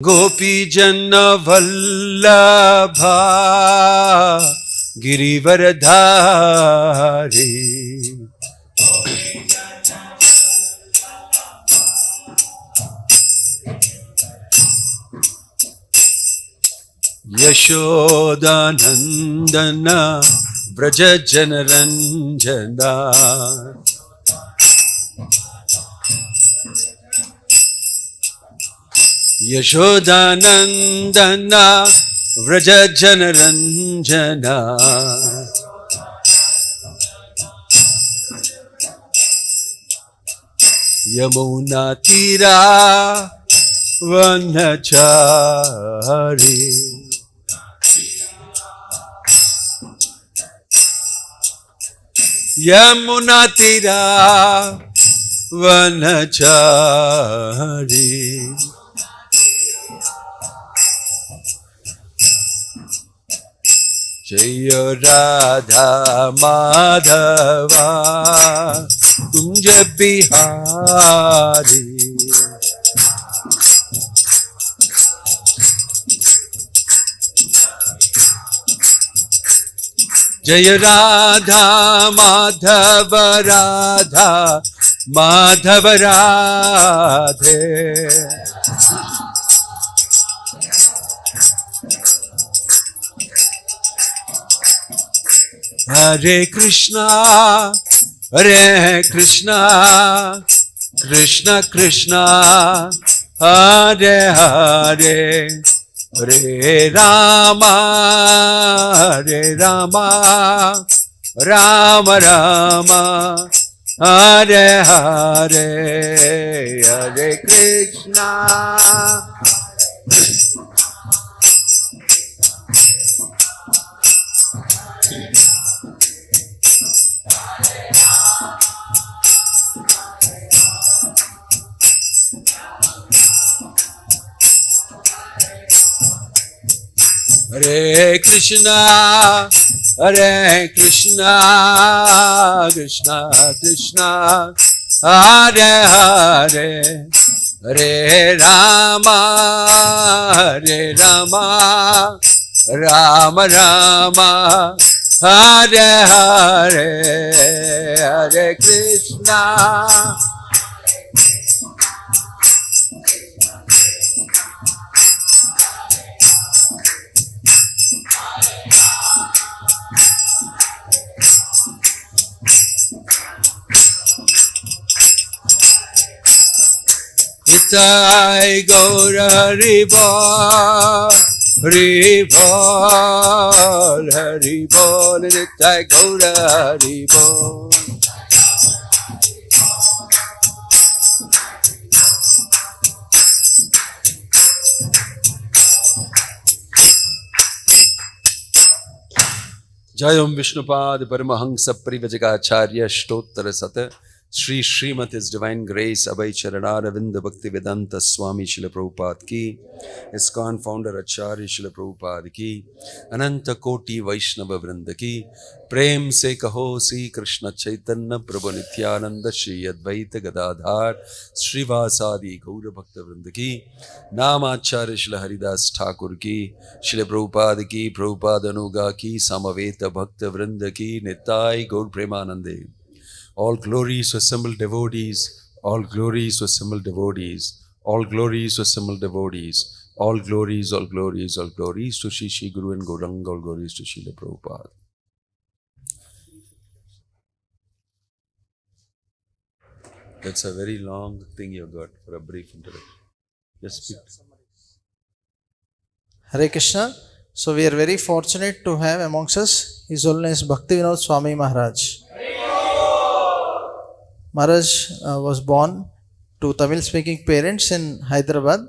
Gopi Janna Vallabha Girivaradhari Yashoda Nandana Vraja Janaranjana Yashoda Nandana Vraja Janaranjana Yamuna Tira Vanachari Yamuna Tira Vanachari Jaya Radha Madhava Kunja Bihari Jaya Radha Madhava Radha Madhava Radhe Hare Krishna Hare Krishna Krishna Krishna Hare Hare Hare Rama Hare Rama Rama Rama Hare Hare Hare Krishna Hare Krishna, Hare Krishna, Krishna Krishna, Hare Hare, Hare Rama, Hare Rama, Rama Rama, Hare Hare, Hare Krishna. Nitai Gaura Haribol, Haribol, Haribol, Nitai Gaura Haribol. Jayam Vishnupad Paramahansa Privajagacharya Shtottara Sata Shri Srimad His Divine Grace Abhay Charanara Vinda Bhakti Vedanta Swami Srila Prabhupada Ki Iskcon Founder Acharya Srila Prabhupada Ki Ananta Koti Vaishnava Vrinda Ki Prem Se Kaho Sri Krishna Chaitanya Prabhu Nityananda Shri Advaita Gadadhar Shri Vasadi Gaura Bhakta Vrinda Ki Namacharya Srila Haridas Thakur Ki Srila Prabhupada Ki Prabhupada Anuga Ki Samaveta Bhakta Vrinda Ki Nitai Gaur Premanande. All glories to assembled devotees, all glories to assembled devotees, all glories to assembled devotees, all glories, all glories, all glories to Shri Shri Guru and Gauranga, all glories to Srila Prabhupada. That's a very long thing you got for a brief introduction. Just speak. Hare Krishna. So we are very fortunate to have amongst us His Holiness Bhakti Vinod Swami Maharaj. Maharaj was born to Tamil-speaking parents in Hyderabad.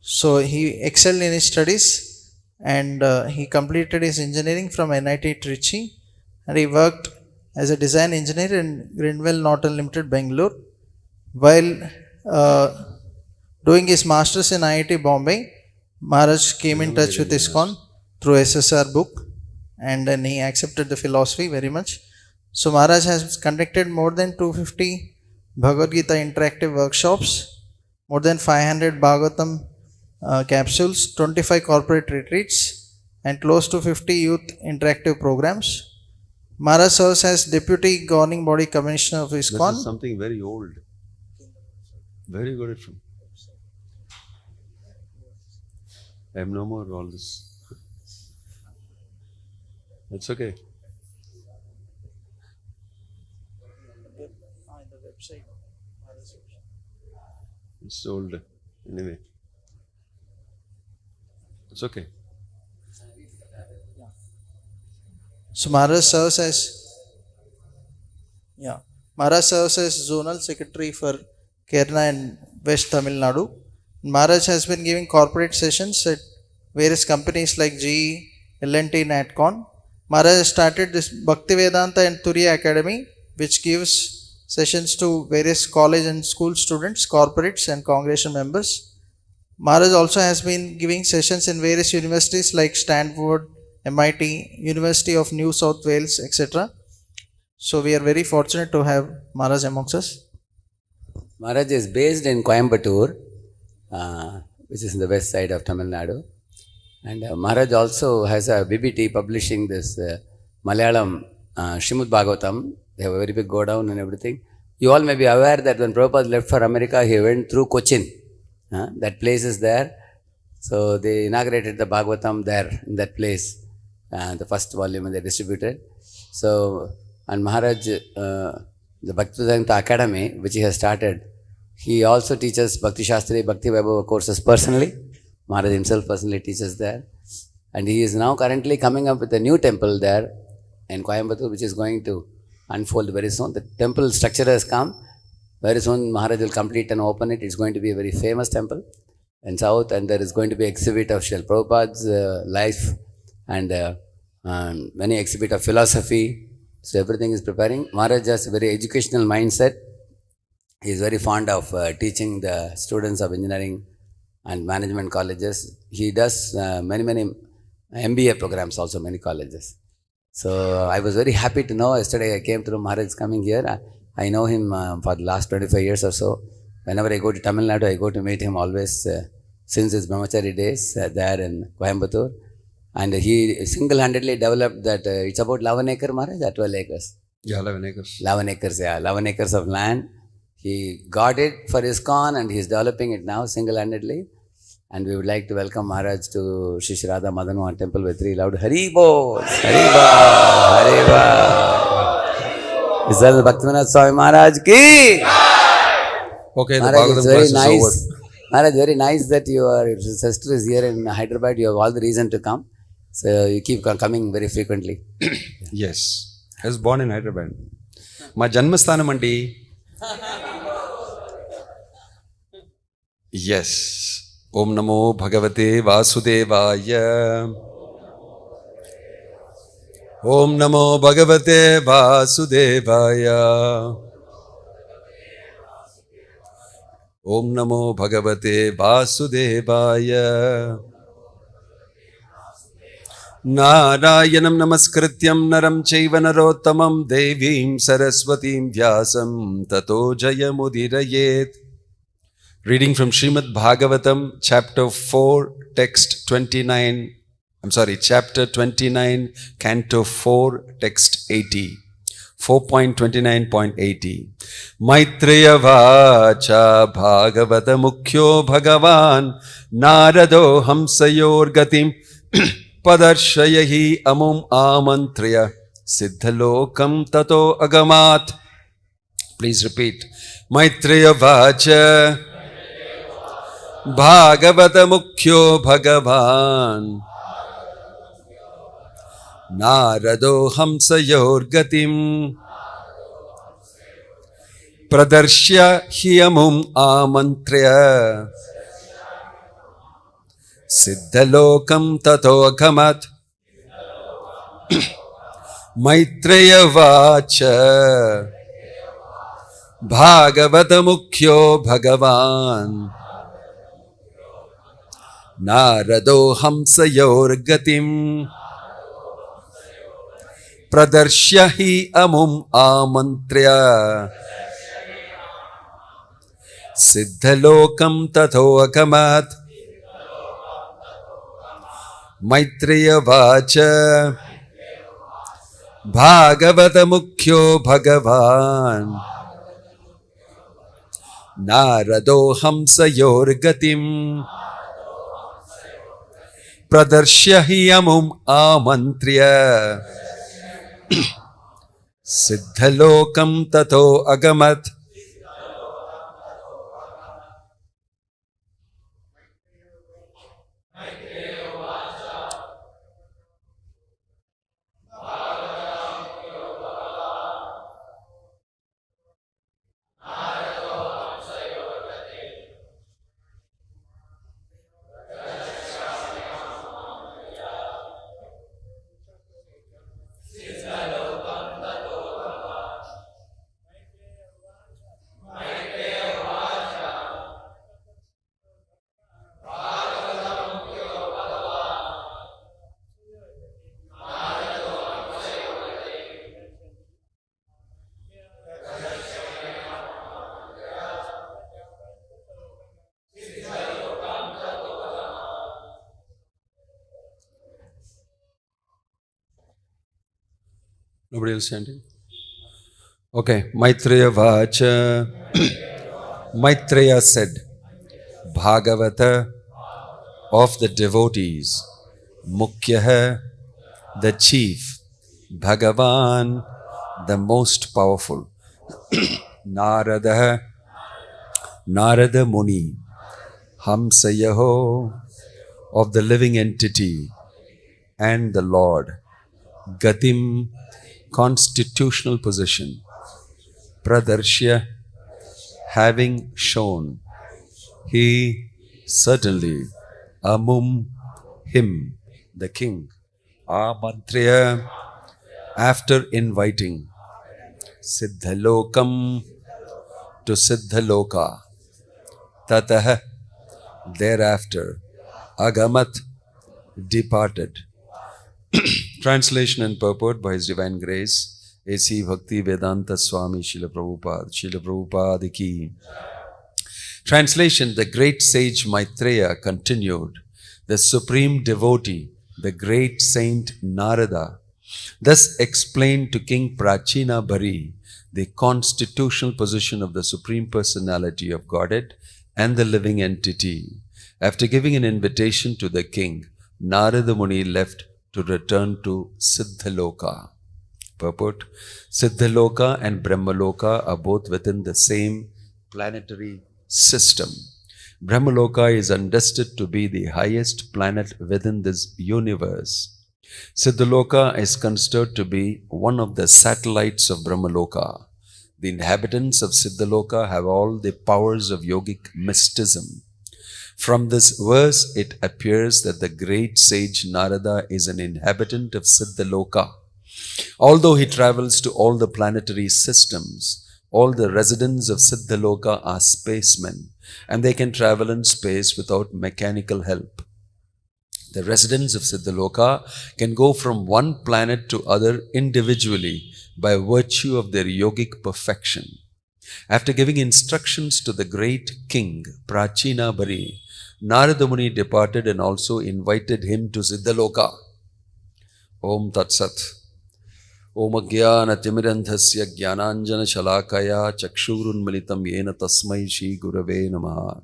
So he excelled in his studies and he completed his engineering from NIT Trichy, and he worked as a design engineer in Greenwell Norton Limited, Bangalore. While doing his masters in IIT Bombay, Maharaj came in touch with Iskcon through SSR book, and then he accepted the philosophy very much. So Maharaj has conducted more than 250 Bhagavad Gita interactive workshops, more than 500 Bhagavatam capsules, 25 corporate retreats, and close to 50 youth interactive programs. Maharaj serves as Deputy Governing Body Commissioner of This Iskcon. is something very old. Very good from. I have no more all this. It's okay. It's old. Anyway. It's okay. So Maharaj serves as Zonal Secretary for Kerala and West Tamil Nadu. Maharaj has been giving corporate sessions at various companies like GE, L&T and Iskcon. Maharaj has started this Bhakti Vedanta and Turiya Academy, which gives sessions to various college and school students, corporates and congregation members. Maharaj also has been giving sessions in various universities like Stanford, MIT, University of New South Wales, etc. So we are very fortunate to have Maharaj amongst us. Maharaj is based in Coimbatore, which is in the west side of Tamil Nadu. And Maharaj also has a BBT publishing this Malayalam Srimad Bhagavatam. They have a very big go down and everything. You all may be aware that when Prabhupada left for America, he went through Cochin. That place is there. So they inaugurated the Bhagavatam there in that place. The first volume and they distributed. So, and Maharaj, the Bhakti Vedanta Academy, which he has started, he also teaches Bhakti Shastri, Bhakti Vaibhava courses personally. Maharaj himself personally teaches there. And he is now currently coming up with a new temple there in Coimbatore, which is going to unfold very soon. The temple structure has come. Very soon Maharaj will complete and open it. It's going to be a very famous temple in South, and there is going to be exhibit of Srila Prabhupada's life and many exhibit of philosophy. So everything is preparing. Maharaj has a very educational mindset. He is very fond of teaching the students of engineering and management colleges. He does many MBA programs also, many colleges. So I was very happy to know. Yesterday I came to Maharaj coming here. I know him for the last 25 years or so. Whenever I go to Tamil Nadu, I go to meet him always since his brahmachari days there in Coimbatore. And he single-handedly developed that, it's about 11 acres, Maharaj, or 12 acres? Yeah, 11 acres. 11 acres, yeah. 11 acres of land. He got it for Iskcon and he is developing it now single-handedly. And we would like to welcome Maharaj to Shri Shri Radha Madan Mohan Temple with 3 loud Hari Bol, Hari Bol, Hari Bol. Is that the Bhaktivinoda Swami Maharaj ki? Okay, Maharaj, the Bhagavatam it's very class nice. is over. Maharaj, very nice that your sister is here in Hyderabad. You have all the reason to come. So you keep coming very frequently. Yes. I was born in Hyderabad. My Janmasthanam andi. Yes. Om Namo Bhagavate Vasudevaya. Om Namo Bhagavate Vasudevaya. Om Namo Bhagavate Vasudevaya. Narayanam Namaskrityam Naram Chaiva Narottamam Devim Saraswatim Vyasam Tato Jayamudirayet. Reading from Srimad Bhagavatam, chapter 4, text 29. Chapter 29, canto 4, text 80. 4.29.80. Maitreya Vacha Bhagavata Mukhyo Bhagavan Narado Hamsayor Gatim Padarshayahi Amum Amantriya Siddhalokam Tato Agamat. Please repeat. Maitreya Vacha Bhagavata Mukhyo Bhagavan Narado Hamsayor Gatim Pradarshya Hiyamum Amantriya Siddhalokam Tato Akamat. Maitreya Vacha Bhagavata Mukhyo Bhagavan Narado Hamsayor Gatim Pradarshyahi Amum Amantriya Siddhalokam Tato Akamat. Maitreya Vacha Bhagavata Mukhyo Bhagavan Narado Hamsayor Gatim Pradarshya Hiyamum Amantriya Siddhalokam Tato Agamat. Nobody else chanting? Okay. Maitreya Vacha. Maitreya said, Bhagavata of the devotees, Mukhyaha, the chief, Bhagavan, the most powerful, Narada, Narada Muni, Hamsayaho, of the living entity, and the Lord, Gatim, constitutional position, Pradarshya, having shown, he certainly, Amum, him, the king, Amantriya, after inviting, Siddhalokam, to Siddhaloka, Tatah, thereafter, Agamat, departed. Translation and purport by His Divine Grace, A.C. Bhakti Vedanta Swami Srila Prabhupada ki. Translation: The great sage Maitreya continued, the supreme devotee, the great saint Narada, thus explained to King Prachina Bari the constitutional position of the Supreme Personality of Godhead and the living entity. After giving an invitation to the king, Narada Muni left to return to Siddhaloka. Purport: Siddhaloka and Brahmaloka are both within the same planetary system. Brahmaloka is understood to be the highest planet within this universe. Siddhaloka is considered to be one of the satellites of Brahmaloka. The inhabitants of Siddhaloka have all the powers of yogic mysticism. From this verse, it appears that the great sage Narada is an inhabitant of Siddhaloka. Although he travels to all the planetary systems, all the residents of Siddhaloka are spacemen, and they can travel in space without mechanical help. The residents of Siddhaloka can go from one planet to other individually by virtue of their yogic perfection. After giving instructions to the great king, Prachina Bari, Narada Muni departed and also invited him to Siddhaloka. Om Tat Sat. Om Agyana Timirandhasya Jnananjana Shalakaya Chakshurun Militam Yena Tasmai Shri Gurave Namaha.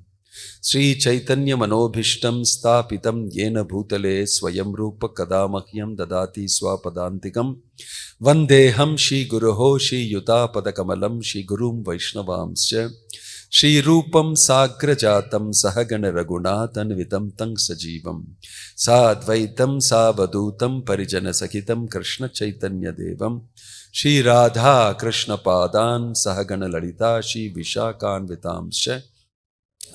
Sri Chaitanya Manobhishtam Stapitam Yena Bhutale Swayam Rupa Kadamahyam Dadati Swapadantikam Vandeham Shri Guruho Shri Yuta Padakamalam Shri Gurum Vaishnavamscha Shri Rupam Sagrajatam Sahagana Raghunathan Vitam Tang Sajivam Sadvaitam Savadutam Parijana Sakitam Krishna Chaitanya Devam Shri Radha Krishna Padan Sahagana Lalita Shri Vishakan Vitamscha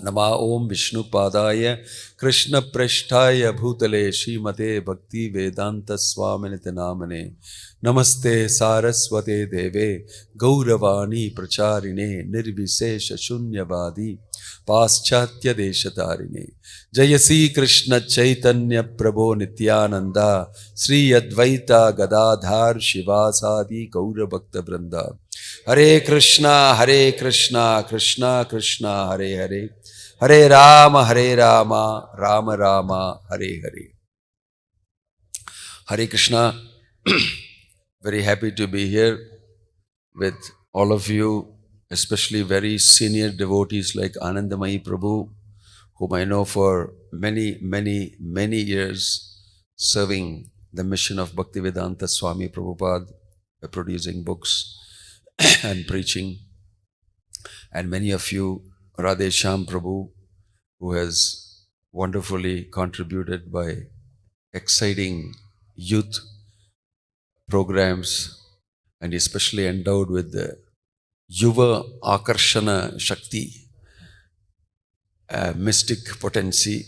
Nama Om Vishnu Padaya Krishna Prashtaya Bhutale Srimate Bhakti Vedanta Swaminite Namane Namaste Saraswate Deve Gauravani Pracharine Nirvisesha Shunyavadi Paschatya Deshatarine Jayasi Krishna Chaitanya Prabho Nityananda Sri Advaita Gadadhar Shivasadi Gaura Bhakta Vranda Hare Krishna Krishna Krishna Hare Hare Hare Rama Rama Rama Hare Hare. Hare Krishna. Very happy to be here with all of you, especially very senior devotees like Anandamayi Prabhu, whom I know for many, many, many years, serving the mission of Bhaktivedanta Swami Prabhupada, producing books and preaching. And many of you, Radhe Shyam Prabhu, who has wonderfully contributed by exciting youth programs and especially endowed with the Yuva Akarshana Shakti, mystic potency,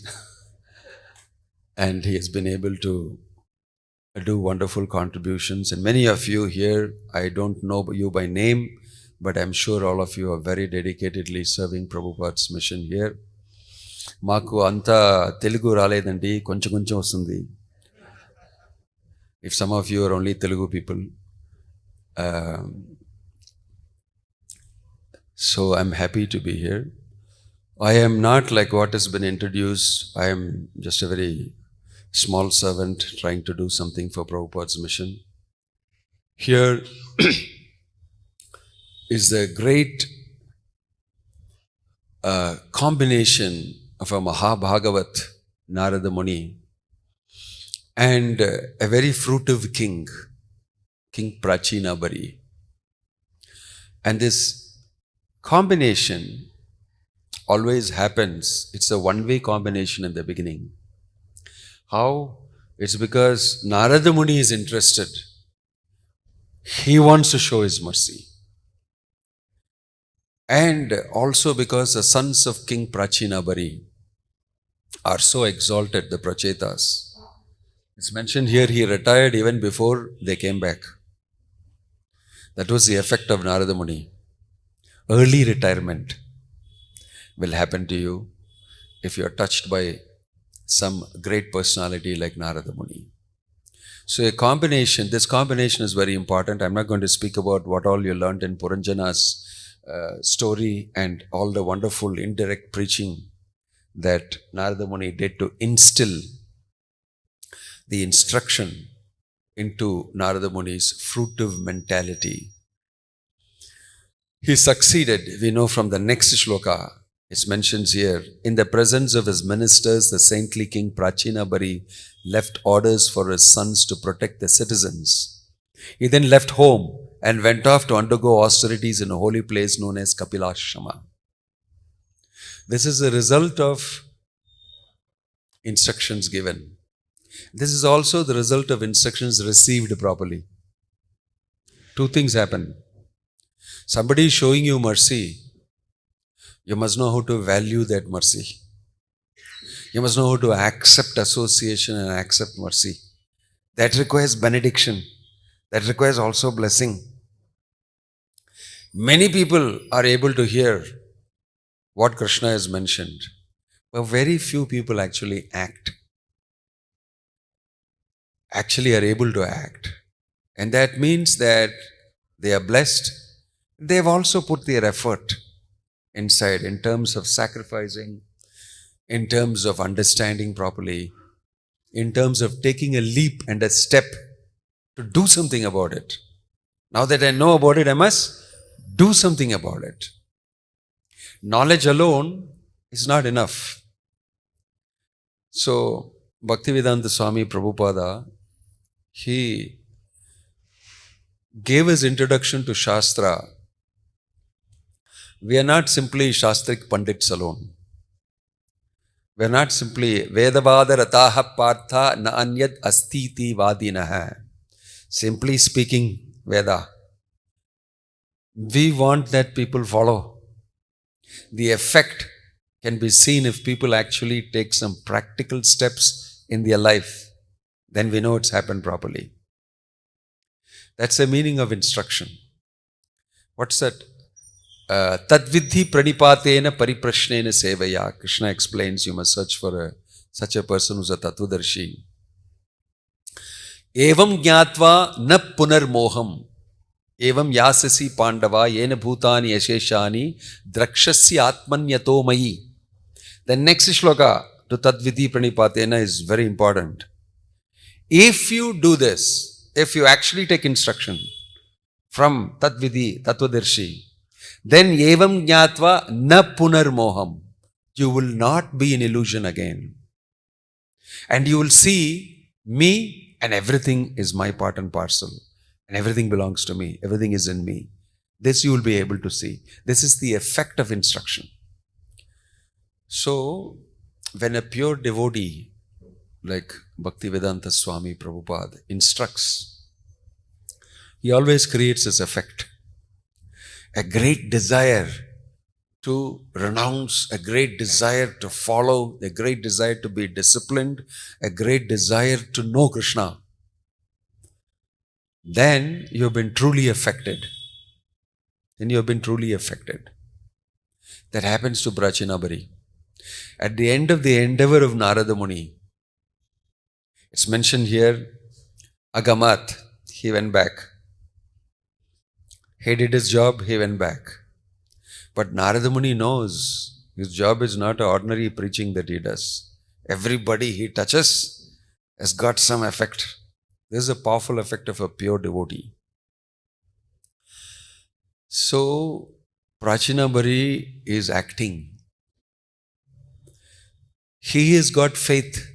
and he has been able to do wonderful contributions. And many of you here, I don't know you by name, but I'm sure all of you are very dedicatedly serving Prabhupada's mission here. Maku anta Telugu raledandi, koncham koncham vastundi. If some of you are only Telugu people, so I'm happy to be here. I am not like what has been introduced. I am just a very small servant trying to do something for Prabhupada's mission. Here is the great combination of a Mahabhagavat, Narada Muni, and a very fruitive king, King Prachinabari. And this combination always happens. It's a one-way combination in the beginning. How? It's because Narada Muni is interested. He wants to show his mercy. And also because the sons of King Prachinabari are so exalted, the Prachetas. It's mentioned here, he retired even before they came back. That was the effect of Narada Muni. Early retirement will happen to you if you are touched by some great personality like Narada Muni. So this combination is very important. I'm not going to speak about what all you learned in Puranjana's story and all the wonderful indirect preaching that Narada Muni did to instill the instruction into Narada Muni's fruitive mentality. He succeeded, we know from the next shloka, it mentions here, in the presence of his ministers, the saintly king Prachinabari left orders for his sons to protect the citizens. He then left home and went off to undergo austerities in a holy place known as Kapilashama. This is a result of instructions given. This is also the result of instructions received properly. Two things happen. Somebody is showing you mercy. You must know how to value that mercy. You must know how to accept association and accept mercy. That requires benediction. That requires also blessing. Many people are able to hear what Krishna has mentioned, but very few people actually are able to act. And that means that they are blessed. They have also put their effort inside in terms of sacrificing, in terms of understanding properly, in terms of taking a leap and a step to do something about it. Now that I know about it, I must do something about it. Knowledge alone is not enough. So, Bhaktivedanta Swami Prabhupada, he gave his introduction to Shastra. We are not simply Shastrik Pandits alone. We are not simply Vedavada Rataha Partha Na Anyad Astiti Vadinaha. Simply speaking Veda. We want that people follow. The effect can be seen if people actually take some practical steps in their life. Then we know it's happened properly. That's the meaning of instruction. What's that? Tadvidhi pranipatena pariprashnena sevaya. Krishna explains you must search for such a person who's a tatvadarshi. Evam jnatva na punarmoham. Evam yasasi pandava yena bhutani yasheshani drakshasya atmanyato mayi. The next shloka to Tadvidhi pranipatena is very important. If you do this, if you actually take instruction from Tadvidi, Tattvadarshi, then evam jnatva na punarmoham. You will not be in illusion again. And you will see me and everything is my part and parcel. And everything belongs to me. Everything is in me. This you will be able to see. This is the effect of instruction. So, when a pure devotee like Bhaktivedanta Swami Prabhupada instructs, he always creates this effect. A great desire to renounce, a great desire to follow, a great desire to be disciplined, a great desire to know Krishna. Then you have been truly affected. That happens to Prachinabari. At the end of the endeavor of Narada Muni, it's mentioned here, Agamat, he went back. He did his job, he went back. But Narada Muni knows his job is not ordinary preaching that he does. Everybody he touches has got some effect. This is a powerful effect of a pure devotee. So, Prachinabari is acting. He has got faith.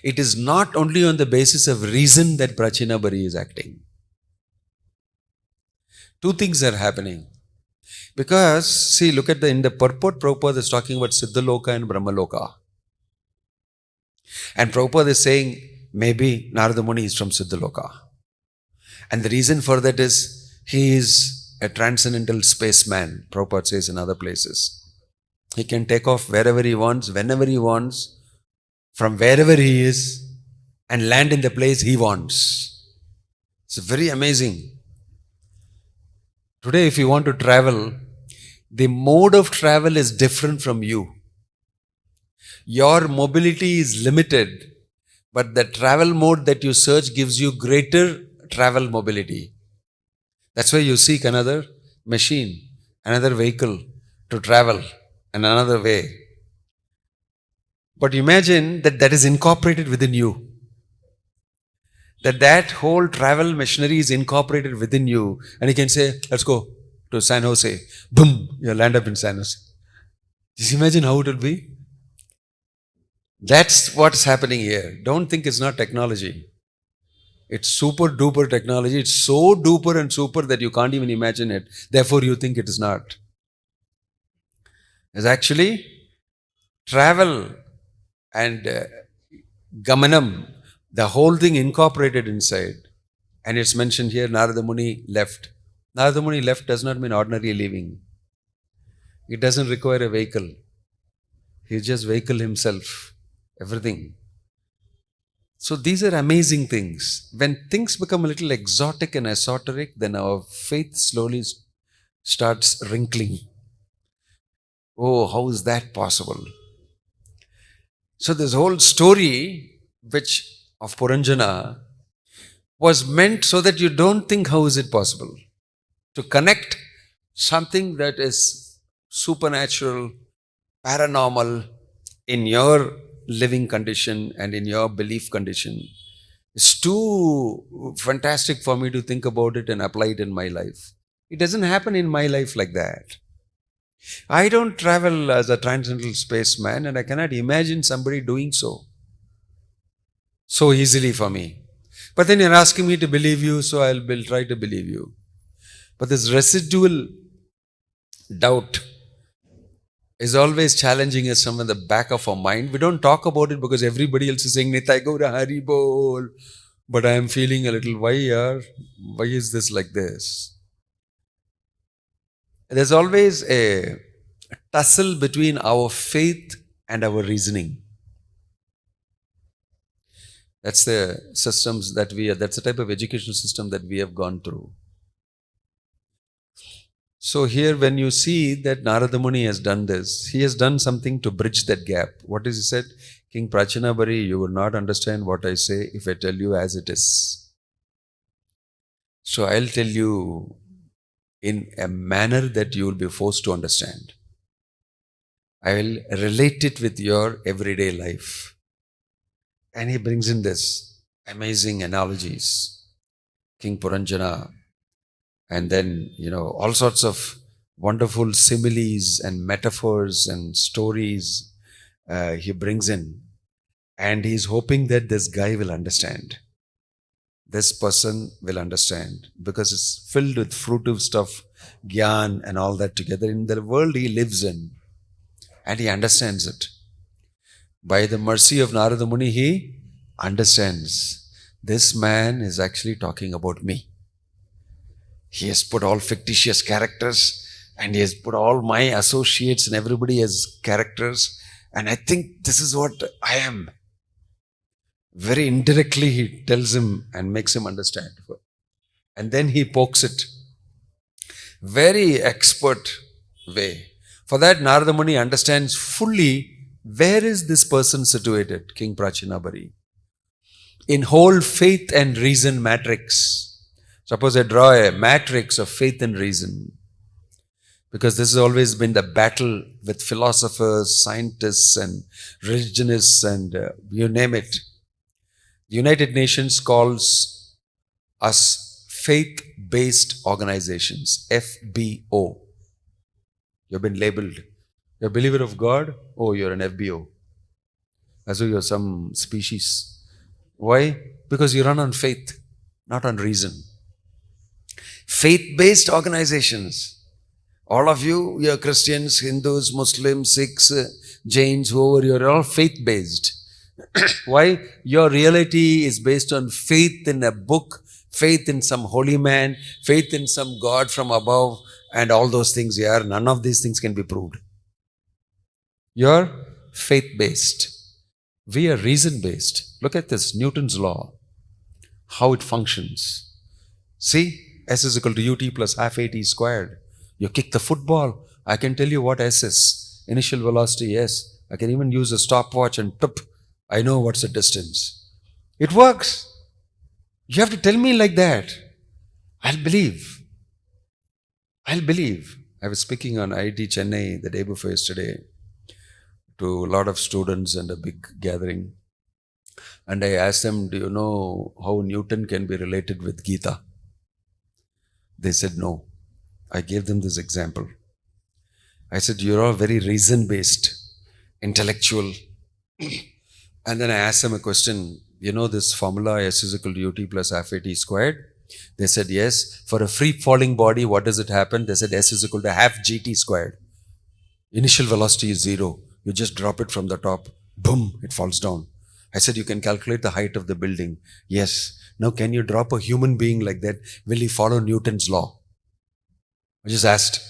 It is not only on the basis of reason that Prachinabari is acting. Two things are happening. Because, see, look at in the purport, Prabhupada is talking about Siddhaloka and Brahmaloka. And Prabhupada is saying, maybe Narada Muni is from Siddhaloka. And the reason for that is, he is a transcendental spaceman, Prabhupada says in other places. He can take off wherever he wants, whenever he wants, from wherever he is, and land in the place he wants. It's very amazing. Today, if you want to travel, the mode of travel is different from you. Your mobility is limited, but the travel mode that you search gives you greater travel mobility. That's why you seek another machine, another vehicle to travel in another way. But imagine that is incorporated within you. That whole travel machinery is incorporated within you, and you can say, let's go to San Jose. Boom, you land up in San Jose. Just imagine how it would be. That's what's happening here. Don't think it's not technology. It's super duper technology. It's so duper and super that you can't even imagine it. Therefore, you think it is not. It's actually travel and gamanam, the whole thing incorporated inside. And it's mentioned here, Narada Muni left. Narada Muni left does not mean ordinary leaving. It doesn't require a vehicle. He just vehicle himself. Everything. So these are amazing things. When things become a little exotic and esoteric, then our faith slowly starts wrinkling. Oh, how is that possible? So this whole story of Puranjana was meant so that you don't think how is it possible. To connect something that is supernatural, paranormal in your living condition and in your belief condition. It's too fantastic for me to think about it and apply it in my life. It doesn't happen in my life like that. I don't travel as a transcendental spaceman, and I cannot imagine somebody doing so easily for me. But then you're asking me to believe you, so I'll try to believe you. But this residual doubt is always challenging us from the back of our mind. We don't talk about it because everybody else is saying, Nitai Gaura Hari Bol. But I am feeling a little, why is this like this? There's always a tussle between our faith and our reasoning. That's the systems that's the type of educational system that we have gone through. So here when you see that Narada Muni has done this, he has done something to bridge that gap. What is he said? King Prachinabari, you will not understand what I say if I tell you as it is. So I'll tell you in a manner that you will be forced to understand. I will relate it with your everyday life. And he brings in this amazing analogies. King Puranjana, and then, all sorts of wonderful similes and metaphors and stories he brings in. And he's hoping that this guy will understand. This person will understand because it's filled with fruitive stuff, gyan and all that together in the world he lives in. And he understands it. By the mercy of Narada Muni, he understands. This man is actually talking about me. He has put all fictitious characters and he has put all my associates and everybody as characters. And I think this is what I am. Very indirectly he tells him and makes him understand. And then he pokes it. Very expert way. For that, Narada Muni understands fully where is this person situated, King Prachinabari. In whole faith and reason matrix. Suppose I draw a matrix of faith and reason. Because this has always been the battle with philosophers, scientists and religionists and you name it. The United Nations calls us faith-based organizations, FBO. You've been labeled. You're a believer of God? Oh, you're an FBO. As though you're some species. Why? Because you run on faith, not on reason. Faith-based organizations. All of you, you're Christians, Hindus, Muslims, Sikhs, Jains, whoever, you're all faith-based. Why? Your reality is based on faith in a book, faith in some holy man, faith in some God from above, and all those things here. None of these things can be proved. You're faith-based. We are reason-based. Look at this, Newton's law, how it functions. See, S is equal to ut plus half at squared. You kick the football, I can tell you what S is. Initial velocity, S. I can even use a stopwatch and tip. I know what's the distance. It works. You have to tell me like that. I'll believe. I'll believe. I was speaking on IIT Chennai the day before yesterday to a lot of students and a big gathering. And I asked them, do you know how Newton can be related with Gita? They said no. I gave them this example. I said, you're all very reason-based, intellectual. And then I asked them a question. You know this formula S is equal to ut plus half at squared? They said yes. For a free-falling body, what does it happen? They said S is equal to half gt squared. Initial velocity is 0. You just drop it from the top. Boom, it falls down. I said, you can calculate the height of the building. Yes. Now, can you drop a human being like that? Will he follow Newton's law? I just asked.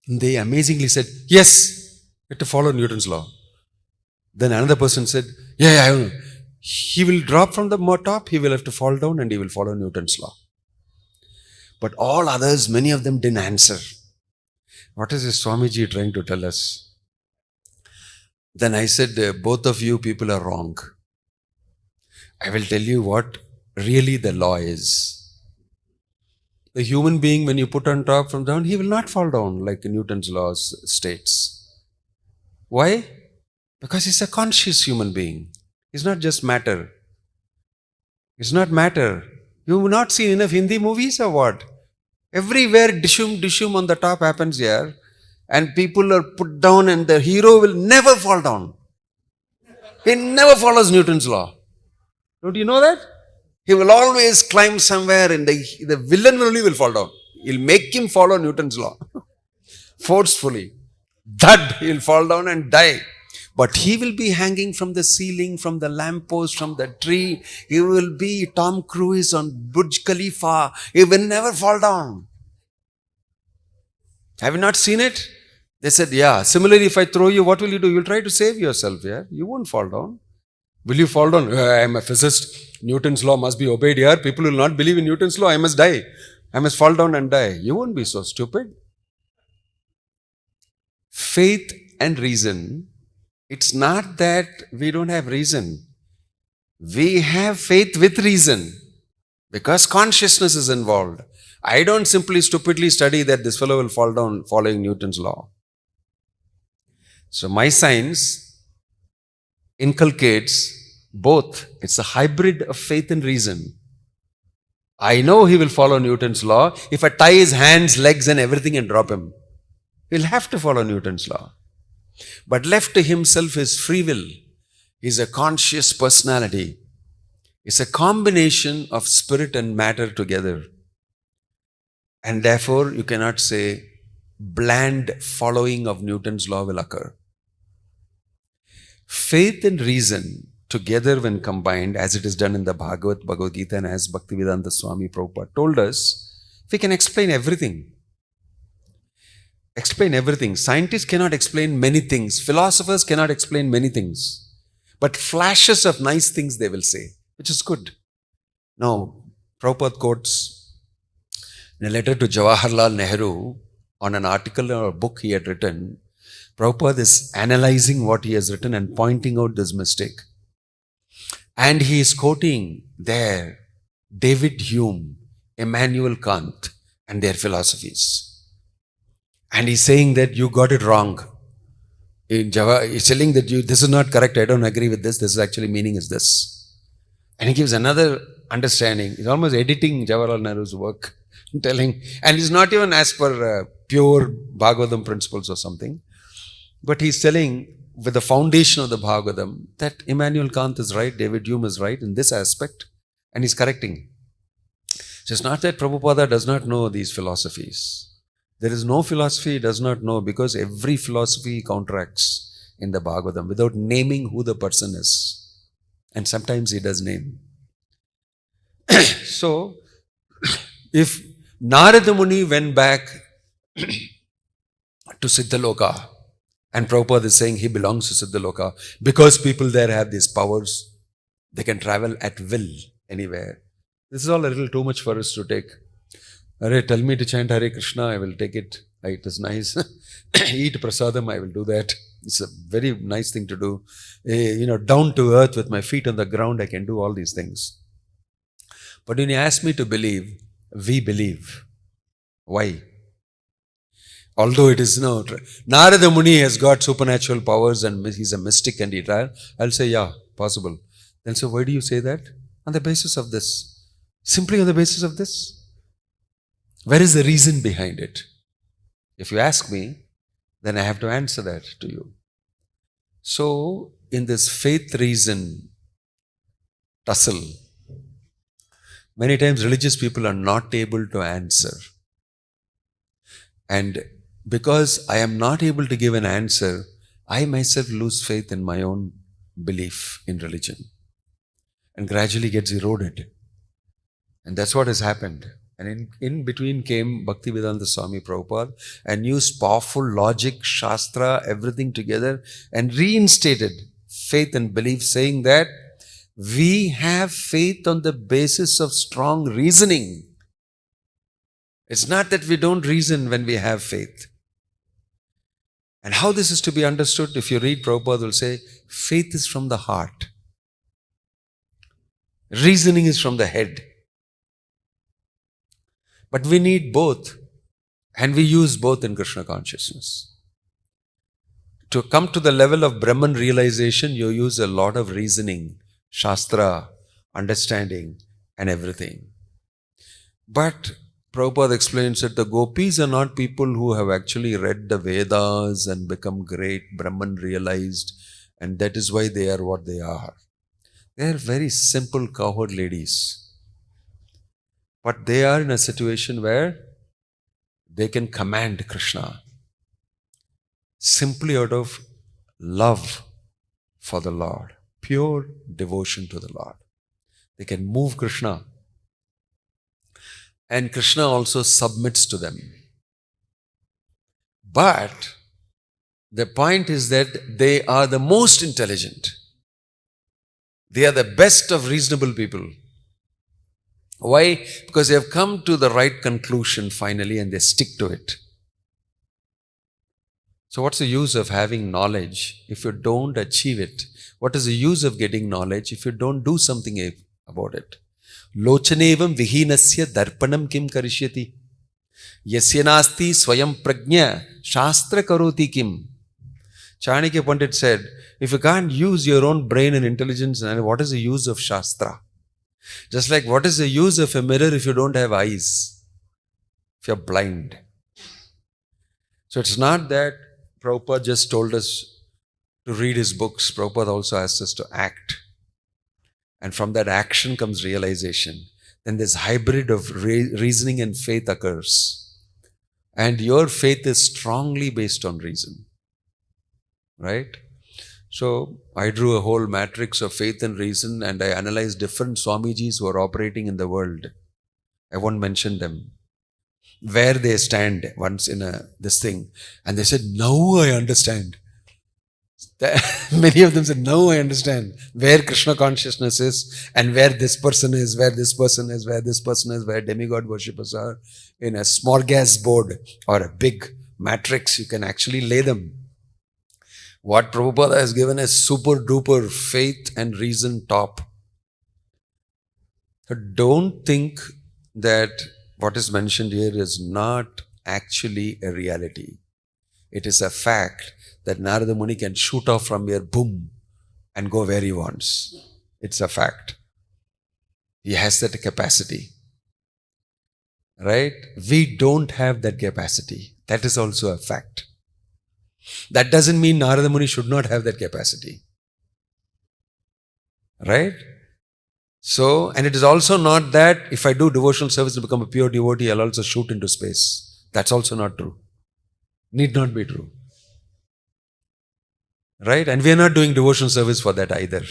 And they amazingly said, yes, you have to follow Newton's law. Then another person said, yeah, I know. He will drop from the top, he will have to fall down and he will follow Newton's law. But all others, many of them didn't answer. What is this Swamiji trying to tell us? Then I said, both of you people are wrong. I will tell you what really the law is. The human being, when you put on top from down, he will not fall down like Newton's laws states. Why? Because he's a conscious human being. He's not just matter. It's not matter. You have not seen enough Hindi movies or what? Everywhere dishum on the top happens here. And people are put down and the hero will never fall down. He never follows Newton's law. Don't you know that? He will always climb somewhere and the villain only will fall down. He'll make him follow Newton's law. Forcefully. Thud, he'll fall down and die. But he will be hanging from the ceiling, from the lamppost, from the tree. He will be Tom Cruise on Burj Khalifa. He will never fall down. Have you not seen it? They said, yeah. Similarly, if I throw you, what will you do? You'll try to save yourself, yeah? You won't fall down. Will you fall down? I am a physicist. Newton's law must be obeyed here. People will not believe in Newton's law. I must die. I must fall down and die. You won't be so stupid. Faith and reason, it's not that we don't have reason. We have faith with reason because consciousness is involved. I don't simply stupidly study that this fellow will fall down following Newton's law. So my science inculcates both. It's a hybrid of faith and reason. I know he will follow Newton's law. If I tie his hands, legs and everything and drop him, he'll have to follow Newton's law. But left to himself is free will. He's a conscious personality. It's a combination of spirit and matter together. And therefore, you cannot say bland following of Newton's law will occur. Faith and reason together when combined, as it is done in the Bhagavad Gita and as Bhaktivedanta Swami Prabhupada told us, we can explain everything. Explain everything. Scientists cannot explain many things. Philosophers cannot explain many things. But flashes of nice things they will say, which is good. Now, Prabhupada quotes in a letter to Jawaharlal Nehru on an article or a book he had written. Prabhupada is analyzing what he has written and pointing out this mistake. And he is quoting there David Hume, Immanuel Kant and their philosophies. And he's saying that you got it wrong. In Java, he's telling that this is not correct, I don't agree with this, this is actually meaning is this. And he gives another understanding. He's almost editing Jawaharlal Nehru's work, telling, and it's not even as per pure Bhagavatam principles or something, but he's telling with the foundation of the Bhagavatam that Immanuel Kant is right, David Hume is right in this aspect, and he's correcting. So it's not that Prabhupada does not know these philosophies. There is no philosophy he does not know, because every philosophy he counteracts in the Bhagavatam without naming who the person is. And sometimes he does name. So, if Narada Muni went back to Siddhaloka, and Prabhupada is saying he belongs to Siddhaloka because people there have these powers, they can travel at will anywhere. This is all a little too much for us to take. Hare, tell me to chant Hare Krishna, I will take it. It is nice. Eat prasadam, I will do that. It's a very nice thing to do. Down to earth with my feet on the ground, I can do all these things. But when you ask me to believe, we believe. Why? Although it is Narada Muni has got supernatural powers and he's a mystic and he tried, I'll say, yeah, possible. Then so why do you say that? On the basis of this. Simply on the basis of this. Where is the reason behind it? If you ask me, then I have to answer that to you. So, in this faith-reason tussle, many times religious people are not able to answer. And because I am not able to give an answer, I myself lose faith in my own belief in religion and gradually gets eroded. And that's what has happened. And in between came Bhaktivedanta Swami Prabhupada and used powerful logic, shastra, everything together and reinstated faith and belief, saying that we have faith on the basis of strong reasoning. It's not that we don't reason when we have faith. And how this is to be understood, if you read, Prabhupada will say, faith is from the heart. Reasoning is from the head. But we need both. And we use both in Krishna consciousness. To come to the level of Brahman realization, you use a lot of reasoning, shastra, understanding, and everything. But Prabhupada explains that the gopis are not people who have actually read the Vedas and become great, Brahman realized, and that is why they are what they are. They are very simple cowherd ladies. But they are in a situation where they can command Krishna simply out of love for the Lord, pure devotion to the Lord. They can move Krishna. And Krishna also submits to them. But the point is that they are the most intelligent. They are the best of reasonable people. Why? Because they have come to the right conclusion finally and they stick to it. So what's the use of having knowledge if you don't achieve it? What is the use of getting knowledge if you don't do something about it? Lochanevam vihinasya darpanam kim karishyati. Yasya nasti swayam prajna shastra karoti kim. Chanakya Pandit said, if you can't use your own brain and intelligence, what is the use of Shastra? Just like what is the use of a mirror if you don't have eyes? If you're blind. So it's not that Prabhupada just told us to read his books. Prabhupada also asks us to act. And from that action comes realization. Then this hybrid of reasoning and faith occurs. And your faith is strongly based on reason. Right? So I drew a whole matrix of faith and reason, and I analyzed different Swamijis who are operating in the world. I won't mention them. Where they stand once in this thing. And they said, now I understand. Many of them said, now I understand where Krishna consciousness is and where this person is, where this person is, where this person is, where demigod worshippers are. In a smorgasbord or a big matrix, you can actually lay them. What Prabhupada has given is super duper faith and reason top. So don't think that what is mentioned here is not actually a reality. It is a fact that Narada Muni can shoot off from here, boom, and go where he wants. It's a fact. He has that capacity. Right? We don't have that capacity. That is also a fact. That doesn't mean Narada Muni should not have that capacity. Right? So, and it is also not that if I do devotional service to become a pure devotee, I'll also shoot into space. That's also not true. Need not be true. Right? And we are not doing devotional service for that either.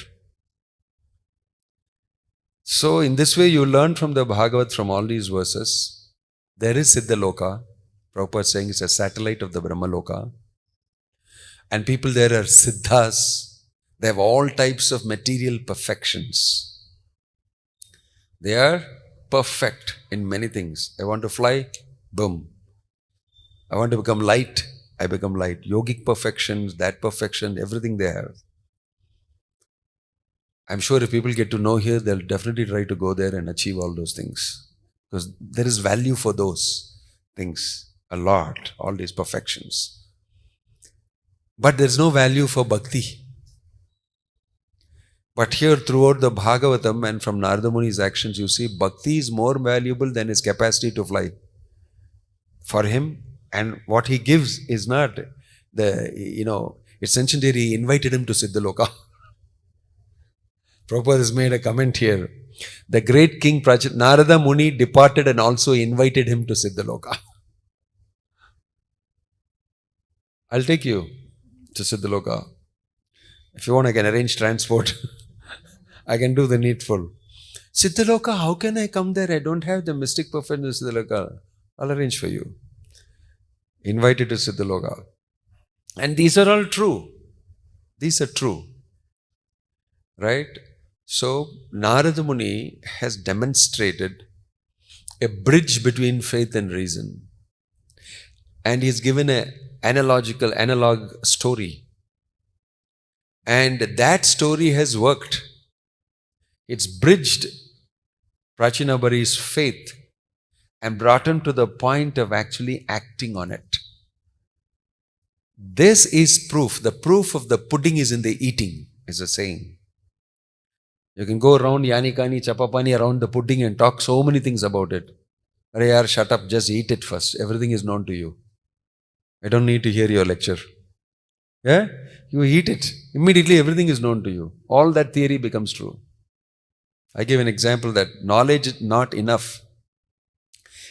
So, in this way, you learn from the Bhagavat, from all these verses, there is Siddhaloka. Prabhupada is saying it's a satellite of the Brahmaloka. And people there are Siddhas. They have all types of material perfections. They are perfect in many things. I want to fly, boom. I want to become light, I become light. Yogic perfections, that perfection, everything they have. I'm sure if people get to know here, they'll definitely try to go there and achieve all those things. Because there is value for those things, a lot, all these perfections. But there's no value for bhakti. But here throughout the Bhagavatam and from Narada Muni's actions, you see bhakti is more valuable than his capacity to fly. For him, and what he gives is not it's mentioned here, he invited him to Siddhaloka. Prabhupada has made a comment here. The great king Narada Muni departed and also invited him to Siddhaloka. I'll take you to Siddhaloka. If you want, I can arrange transport. I can do the needful. Siddhaloka, how can I come there? I don't have the mystic perfectness of Siddhaloka. I'll arrange for you. Invited to Siddhaloka. And these are all true. These are true. Right? So, Narada Muni has demonstrated a bridge between faith and reason. And he's given an analog story. And that story has worked. It's bridged Prachinabhari's faith and brought him to the point of actually acting on it. This is proof. The proof of the pudding is in the eating, is a saying. You can go around Yanikani, Chapapani, around the pudding and talk so many things about it. Arey yaar, shut up, just eat it first. Everything is known to you. I don't need to hear your lecture. Yeah? You eat it. Immediately everything is known to you. All that theory becomes true. I give an example that knowledge is not enough.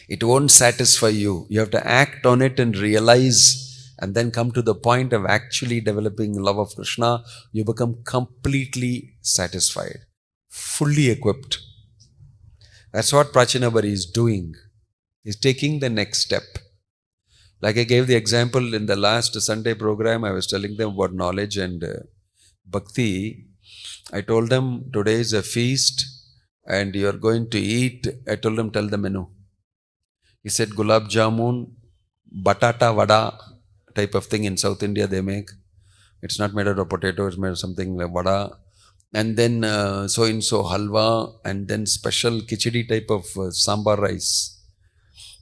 It won't satisfy you. You have to act on it and realize and then come to the point of actually developing love of Krishna. You become completely satisfied, fully equipped. That's what Prachinabhari is doing. He's taking the next step. Like I gave the example in the last Sunday program, I was telling them about knowledge and bhakti. I told them today is a feast and you are going to eat. I told them, tell the menu. He said gulab jamun, batata vada type of thing in South India they make. It's not made out of potato, it's made of something like vada. And then so-and-so halwa and then special khichdi type of sambar rice.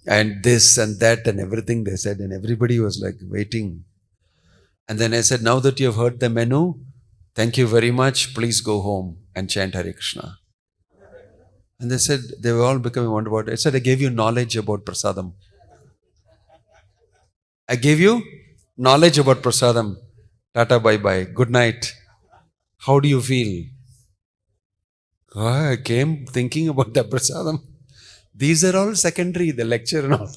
And this and that and everything they said, and everybody was like waiting. And then I said, now that you have heard the menu, thank you very much. Please go home and chant Hare Krishna. And they said, they were all becoming wonder about it. I said, I gave you knowledge about prasadam. I gave you knowledge about prasadam. Tata, bye-bye. Good night. How do you feel? Oh, I came thinking about the prasadam. These are all secondary, the lecture and all.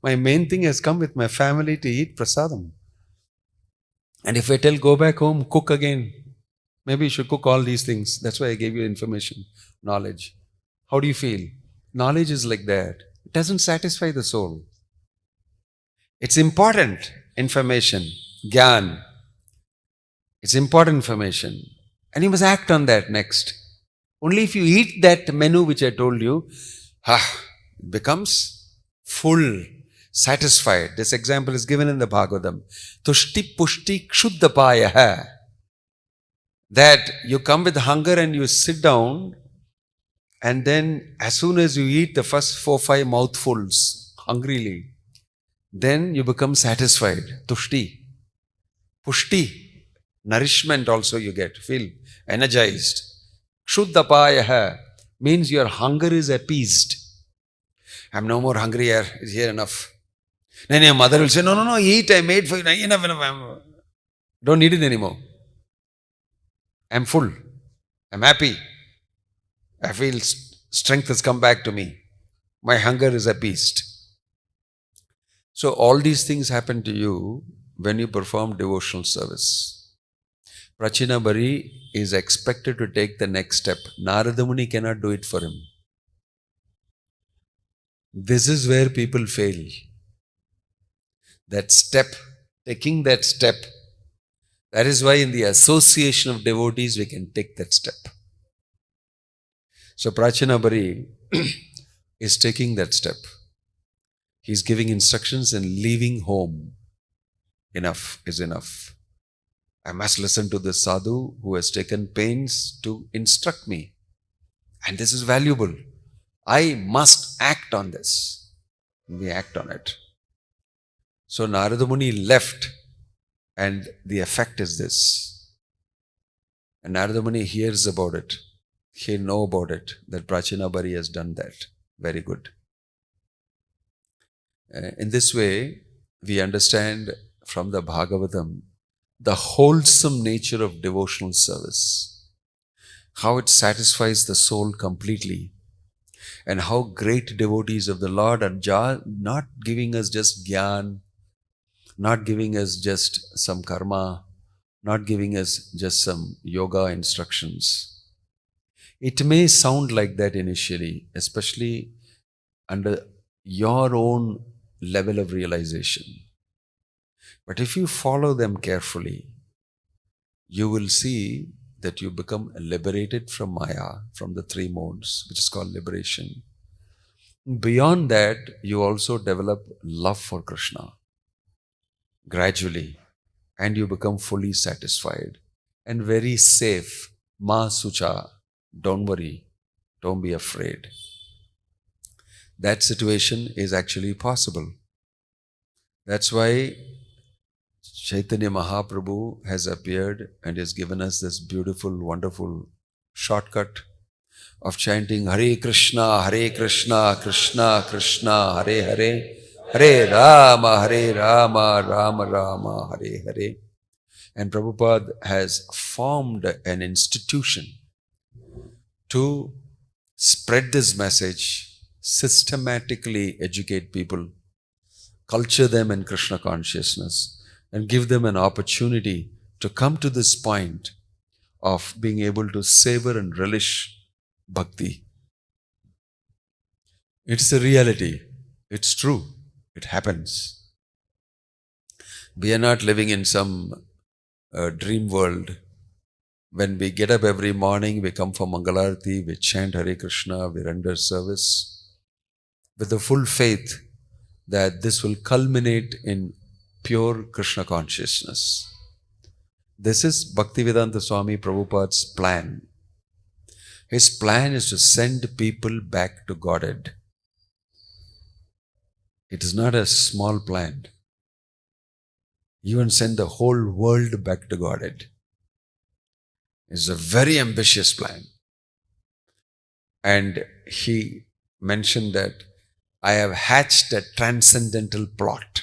My main thing has come with my family to eat prasadam. And if I tell, go back home, cook again, maybe you should cook all these things. That's why I gave you information, knowledge. How do you feel? Knowledge is like that. It doesn't satisfy the soul. It's important information, gyan. It's important information. And you must act on that next. Only if you eat that menu which I told you, it becomes full, satisfied. This example is given in the Bhagavatam. Tushti pushti kshuddhapayaha. That you come with hunger and you sit down, and then as soon as you eat the first 4-5 mouthfuls hungrily, then you become satisfied. Tushti. Pushti. Nourishment also you get. Feel energized. Kshuddhapayaha means your hunger is appeased. I'm no more hungry here. It's here enough. Then your mother will say, no, eat. I made for you. Enough. Don't need it anymore. I'm full. I'm happy. I feel strength has come back to me. My hunger is appeased. So all these things happen to you when you perform devotional service. Prachina Bari is expected to take the next step. Narada Muni cannot do it for him. This is where people fail. That step, taking that step. That is why in the association of devotees we can take that step. So Prachina Bari is taking that step. He is giving instructions and leaving home. Enough is enough. I must listen to this sadhu who has taken pains to instruct me. And this is valuable. I must act on this. We act on it. So Narada Muni left, and the effect is this. And Narada Muni hears about it. He knows about it, that Prachina Bari has done that. Very good. In this way, we understand from the Bhagavatam the wholesome nature of devotional service, how it satisfies the soul completely, and how great devotees of the Lord are not giving us just gyan, not giving us just some karma, not giving us just some yoga instructions. It may sound like that initially, especially under your own level of realization. But if you follow them carefully, you will see that you become liberated from Maya, from the 3 modes, which is called liberation. Beyond that, you also develop love for Krishna gradually, and you become fully satisfied and very safe. Ma Sucha, don't worry, don't be afraid. That situation is actually possible. That's why Chaitanya Mahaprabhu has appeared and has given us this beautiful, wonderful shortcut of chanting Hare Krishna, Krishna Krishna, Hare Hare, Hare Rama, Rama Rama, Hare Hare. And Prabhupada has formed an institution to spread this message, systematically educate people, culture them in Krishna consciousness, and give them an opportunity to come to this point of being able to savor and relish bhakti. It's a reality. It's true. It happens. We are not living in some dream world. When we get up every morning, we come for Mangalarti, we chant Hare Krishna, we render service with the full faith that this will culminate in pure Krishna consciousness. This is Bhaktivedanta Swami Prabhupada's plan. His plan is to send people back to Godhead. It is not a small plan. even send the whole world back to Godhead. It's a very ambitious plan. And he mentioned that I have hatched a transcendental plot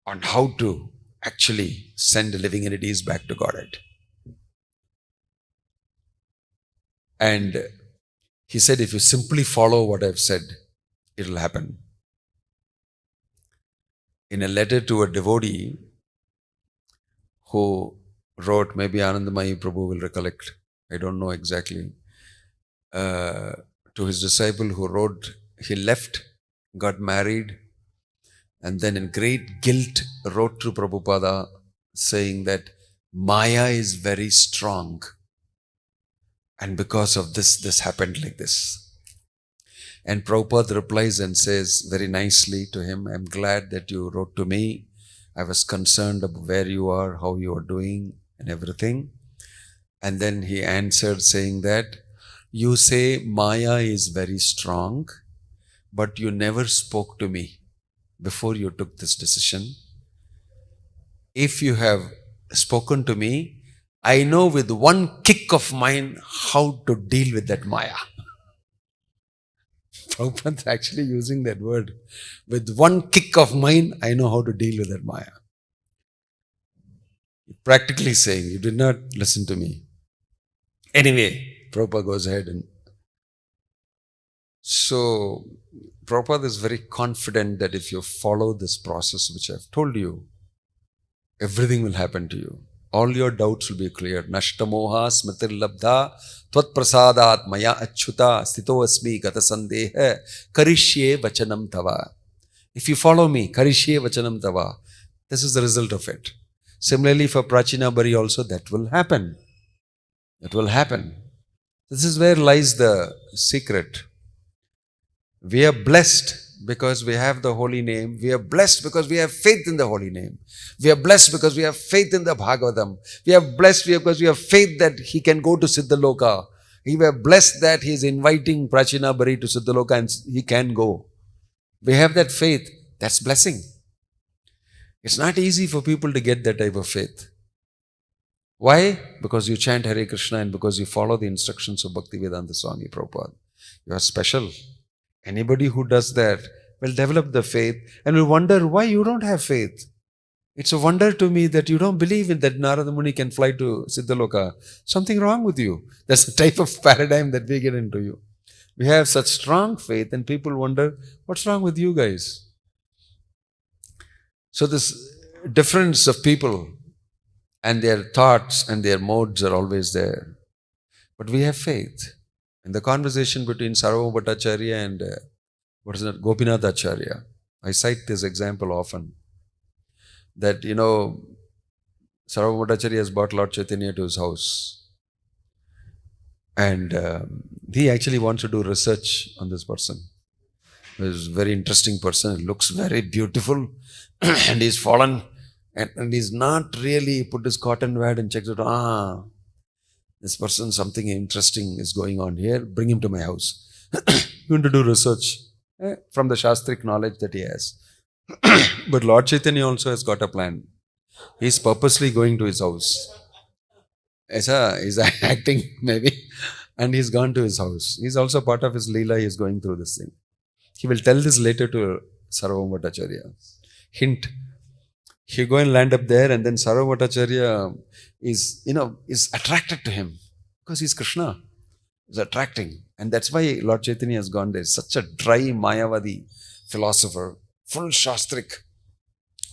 on how to actually send living entities back to Godhead. And he said, if you simply follow what I've said, it will happen. In a letter to a devotee who wrote, maybe Anandamayi Prabhu will recollect, I don't know exactly, to his disciple who wrote, he left, got married, and then in great guilt wrote to Prabhupada saying that Maya is very strong. And because of this happened like this. And Prabhupada replies and says very nicely to him, I'm glad that you wrote to me. I was concerned about where you are, how you are doing and everything. And then he answered saying that, you say Maya is very strong, but you never spoke to me before you took this decision. If you have spoken to me, I know with one kick of mine how to deal with that Maya. Prabhupada is actually using that word. With one kick of mine, I know how to deal with that Maya. Practically saying, you did not listen to me. Anyway, Prabhupada goes ahead and... So, Prabhupada is very confident that if you follow this process which I have told you, everything will happen to you. All your doubts will be cleared. Nashtamoha smritir labdha tvat prasadat maya achyuta stito asmi gata sandeha karishye vachanam tava. If you follow me, karishye vachanam tava, this is the result of it. Similarly for Prachina Bari also that will happen. It will happen. This is where lies the secret. We are blessed because we have the holy name. We are blessed because we have faith in the holy name. We are blessed because we have faith in the Bhagavatam. We are blessed because we have faith that he can go to Siddhaloka. We are blessed that he is inviting Prachina Bari to Siddhaloka and he can go. We have that faith. That's blessing. It's not easy for people to get that type of faith. Why? Because you chant Hare Krishna and because you follow the instructions of Bhaktivedanta Swami Prabhupada. You are special. Anybody who does that will develop the faith and will wonder why you don't have faith. It's a wonder to me that you don't believe in that Narada Muni can fly to Siddhaloka. Something wrong with you. That's the type of paradigm that we get into you. We have such strong faith and people wonder, what's wrong with you guys? So this difference of people and their thoughts and their modes are always there. But we have faith. In the conversation between Sarvabhauma Bhattacharya and Gopinath Acharya, I cite this example often. That, Sarvabhauma Bhattacharya has brought Lord Chaitanya to his house. And he actually wants to do research on this person. He's a very interesting person. He looks very beautiful. And he's fallen. And he's not really put his cotton wad and checks it. This person, something interesting is going on here. Bring him to my house. You want to do research from the Shastric knowledge that he has. But Lord Chaitanya also has got a plan. He's purposely going to his house. He's acting maybe. And he's gone to his house. He's also part of his Leela. He's going through this thing. He will tell this later to Sarvabhauma Bhattacharya. Hint. He go and land up there and then Sarvabhauma Bhattacharya is attracted to him because he's Krishna. He's attracting. And that's why Lord Chaitanya has gone there. Such a dry Mayavadi philosopher, full Shastric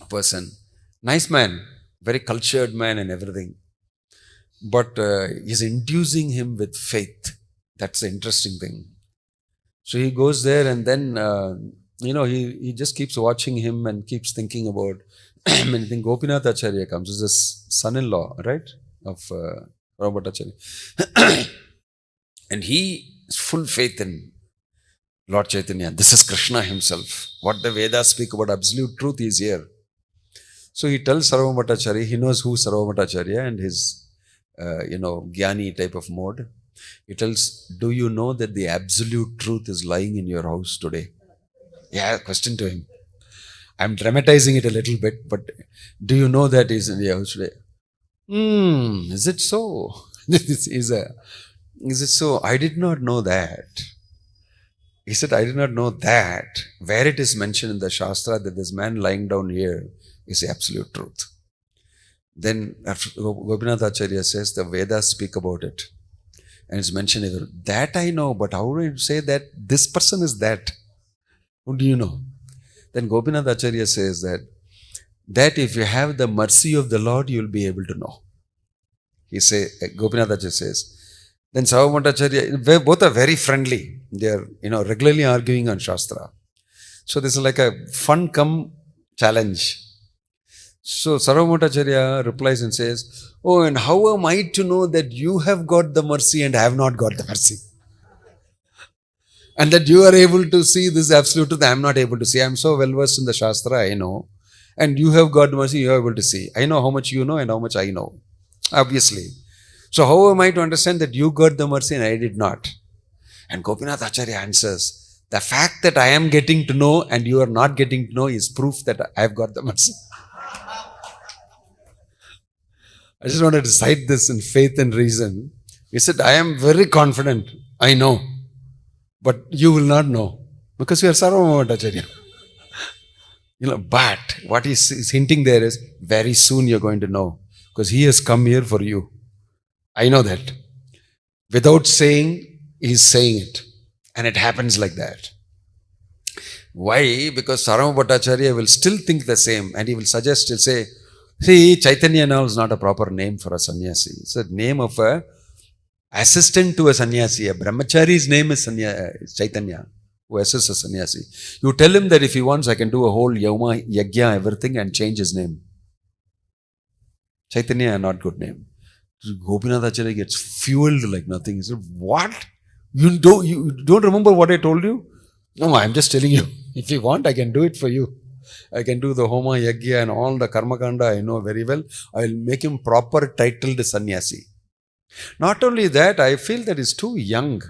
person. Nice man, very cultured man and everything. But he's inducing him with faith. That's the interesting thing. So he goes there and then, he just keeps watching him and keeps thinking about, I think Gopinath Acharya comes, is his son-in-law, right, of Robert Acharya. And he has full faith in Lord Chaitanya. This is Krishna himself. What the Vedas speak about absolute truth is here. So he tells Sarvabhauma Bhattacharya, he knows who Sarvabhauma Bhattacharya and his, Gyani type of mode. He tells, do you know that the absolute truth is lying in your house today? Yeah, question to him. I'm dramatizing it a little bit, but do you know that is in the house today? Is it so? Is it so? I did not know that. He said, I did not know that. Where it is mentioned in the Shastra that this man lying down here is the absolute truth. Then after Gopinath Acharya says, the Vedas speak about it. And it's mentioned here. That I know, but how do you say that this person is that? Who do you know? Then Gopinath Acharya says that if you have the mercy of the Lord, you will be able to know. Gopinath Acharya says, then Sarvabhauma Acharya, both are very friendly. They are, regularly arguing on Shastra. So this is like a fun come challenge. So Sarvabhauma Acharya replies and says, oh, and how am I to know that you have got the mercy and I have not got the mercy? And that you are able to see this absolute truth, I am not able to see. I am so well versed in the Shastra, I know. And you have got mercy, you are able to see. I know how much you know and how much I know. Obviously. So how am I to understand that you got the mercy and I did not? And Gopinath Acharya answers, the fact that I am getting to know and you are not getting to know is proof that I have got the mercy. I just wanted to cite this in faith and reason. He said, I am very confident, I know. But you will not know. Because you are Sarvabhauma Acharya. But what he's hinting there is, very soon you're going to know. Because he has come here for you. I know that. Without saying, he's saying it. And it happens like that. Why? Because Sarvabhauma Acharya will still think the same. And he will suggest, he'll say, see, Chaitanya now is not a proper name for a sannyasi. It's a name of a assistant to a sannyasi. A brahmachari's name is Chaitanya, who assists a sannyasi. You tell him that if he wants, I can do a whole yama, yagya, everything and change his name. Chaitanya, not good name. Gopinath Acharya gets fueled like nothing. He said, what? You don't remember what I told you? No, I'm just telling you. If you want, I can do it for you. I can do the Homa, Yagya and all the Karma Kanda I know very well. I will make him proper titled sannyasi. Not only that, I feel that he's too young.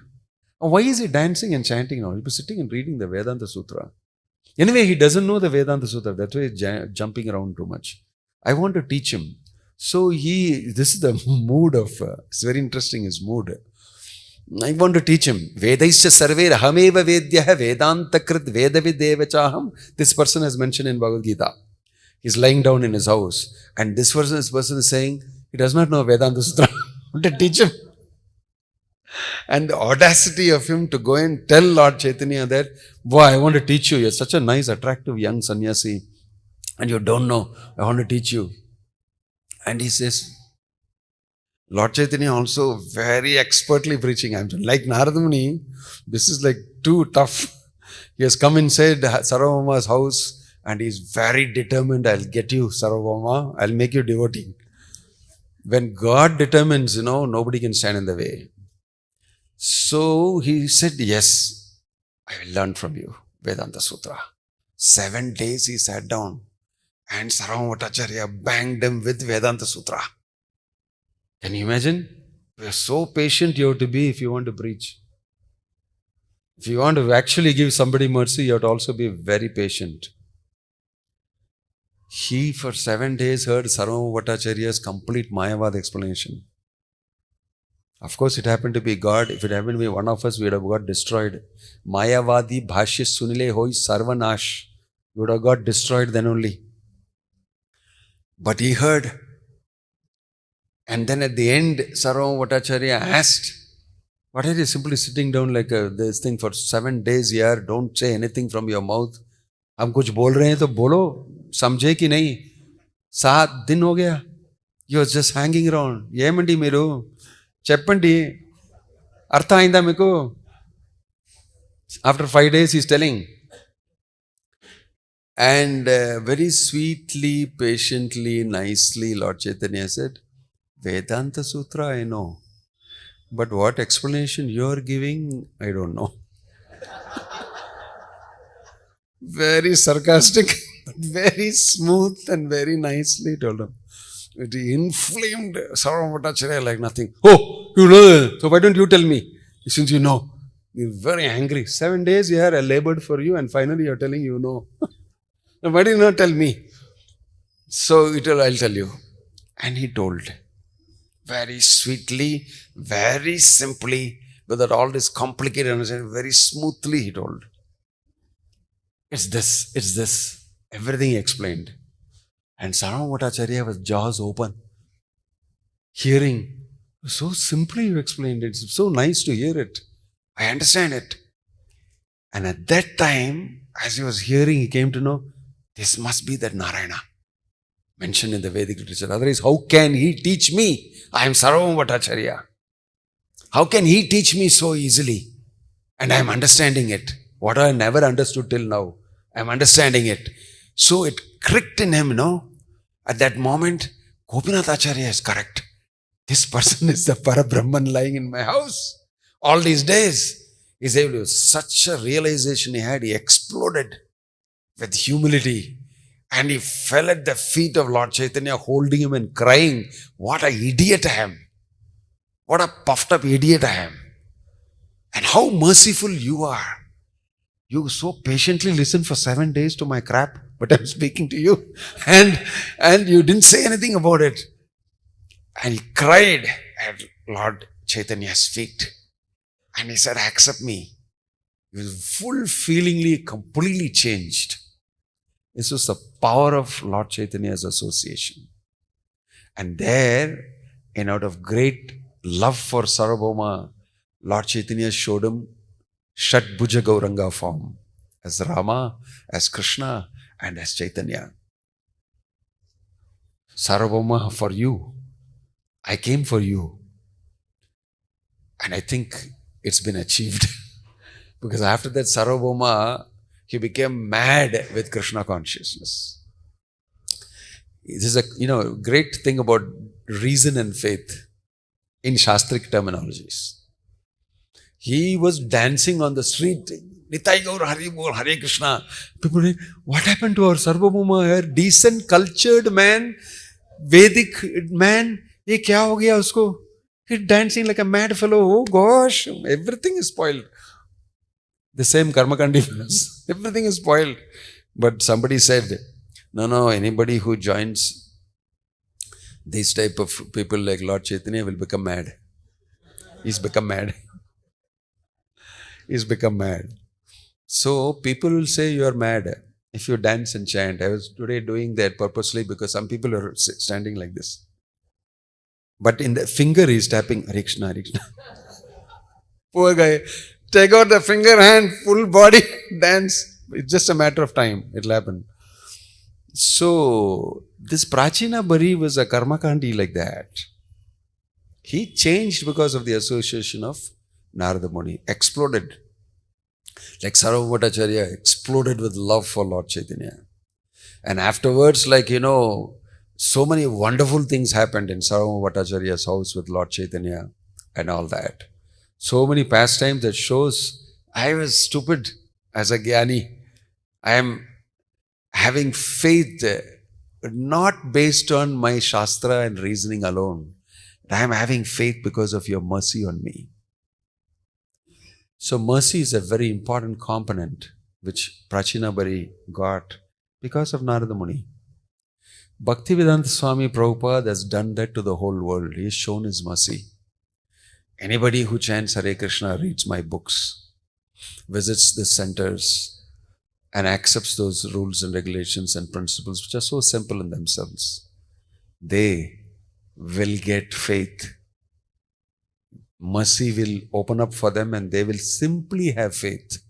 Why is he dancing and chanting now? He was sitting and reading the Vedanta Sutra. Anyway, he doesn't know the Vedanta Sutra. That's why he's jumping around too much. I want to teach him. So this is the mood of, it's very interesting, his mood. I want to teach him. Vedaischa sarver ahameva vedyaha vedanta krit vedavideva chaham. This person has mentioned in Bhagavad Gita. He's lying down in his house. And this person is saying, he does not know Vedanta Sutra. I want to teach him. And the audacity of him to go and tell Lord Chaitanya that, boy, I want to teach you. You're such a nice, attractive young sannyasi. And you don't know. I want to teach you. And he says, Lord Chaitanya also very expertly preaching. I'm like Narada Muni, this is like too tough. He has come inside Sarvabhauma's house and he's very determined, I'll get you Sarvabhauma, I'll make you devotee. When God determines, nobody can stand in the way. So he said, yes, I will learn from you Vedanta Sutra. 7 days he sat down and Sarvabhauma Acharya banged him with Vedanta Sutra. Can you imagine? We are so patient you have to be if you want to preach. If you want to actually give somebody mercy, you have to also be very patient. He for 7 days heard Sarvabhauma Acharya's complete Mayavad explanation. Of course, it happened to be God. If it happened to be one of us, we would have got destroyed. Mayavadi bhashya sunile hoi sarvanash. We would have got destroyed then only. But he heard. And then at the end, Sarvabhauma Acharya asked, what are you simply sitting down like this thing for 7 days here? Don't say anything from your mouth. हम कुछ बोल रहे हैं तो बोलो, समझे कि नहीं? 7 दिन हो गया. You are just hanging around. ఏమండి మీరు చెప్పండి అర్థం అయిందా మీకు? After 5 days he is telling. And very sweetly, patiently, nicely, Lord Chaitanya said, Vedanta Sutra, I know. But what explanation you are giving, I don't know. Very sarcastic, but very smooth and very nicely told him. It inflamed Sarvabhauma Acharya like nothing. Oh, you know that. So why don't you tell me? Since you know. He's very angry. 7 days here I labored for you and finally you're telling you know. Why did you not tell me? So I'll tell you. And he told very sweetly, very simply, without all this complicated understanding, very smoothly he told. It's this. Everything he explained. And Sarvabhauma Acharya was jaws open, hearing. So simply you explained it. It's so nice to hear it. I understand it. And at that time, as he was hearing, he came to know, this must be that Narayana mentioned in the Vedic literature. Otherwise, how can he teach me? I am Sarvabhauma Acharya. How can he teach me so easily? And I am understanding it. What I never understood till now, I am understanding it. So it clicked in him, at that moment, Gopinath Acharya is correct. This person is the Parabrahman lying in my house. All these days, he's able to, such a realization he had, he exploded with humility. And he fell at the feet of Lord Chaitanya, holding him and crying, what an idiot I am. What a puffed up idiot I am. And how merciful you are. You so patiently listened for 7 days to my crap, but I'm speaking to you. And you didn't say anything about it. And he cried at Lord Chaitanya's feet. And he said, accept me. He was full-feelingly, completely changed. This was the power of Lord Chaitanya's association. And there, out of great love for Sarvabhauma, Lord Chaitanya showed him Shatbhuja Gauranga form, as Rama, as Krishna, and as Chaitanya. Sarvabhauma, for you. I came for you. And I think it's been achieved. Because after that, Sarvabhauma, he became mad with Krishna consciousness. This is a great thing about reason and faith in Shastric terminologies. He was dancing on the street, Nitai Gaur Hari Bol, Hare Krishna. People say, what happened to our Sarvabhauma here? Decent, cultured man, Vedic man, ye kya ho gaya usko? He's dancing like a mad fellow. Oh gosh, everything is spoiled. The same Karmakandi fellows. Everything is spoiled. But somebody said, no, anybody who joins these type of people like Lord Chaitanya will become mad. He's become mad. He's become mad. So people will say you are mad if you dance and chant. I was today doing that purposely because some people are standing like this. But in the finger he's tapping Hare Krishna, Hare Krishna. Poor guy. Take out the finger, hand, full body, dance. It's just a matter of time. It'll happen. So, this Prachina Bari was a Karmakandi like that. He changed because of the association of Narada Muni. Exploded. Like Sarvabhauma Acharya exploded with love for Lord Chaitanya. And afterwards, so many wonderful things happened in Sarvabhauma Acharya's house with Lord Chaitanya and all that. So many pastimes that shows I was stupid as a Jnani. I am having faith not based on my Shastra and reasoning alone. I am having faith because of your mercy on me. So mercy is a very important component which Prachina Bari got because of Narada Muni. Bhaktivedanta Swami Prabhupada has done that to the whole world. He has shown his mercy. Anybody who chants Hare Krishna, reads my books, visits the centers and accepts those rules and regulations and principles which are so simple in themselves, they will get faith. Mercy will open up for them and they will simply have faith.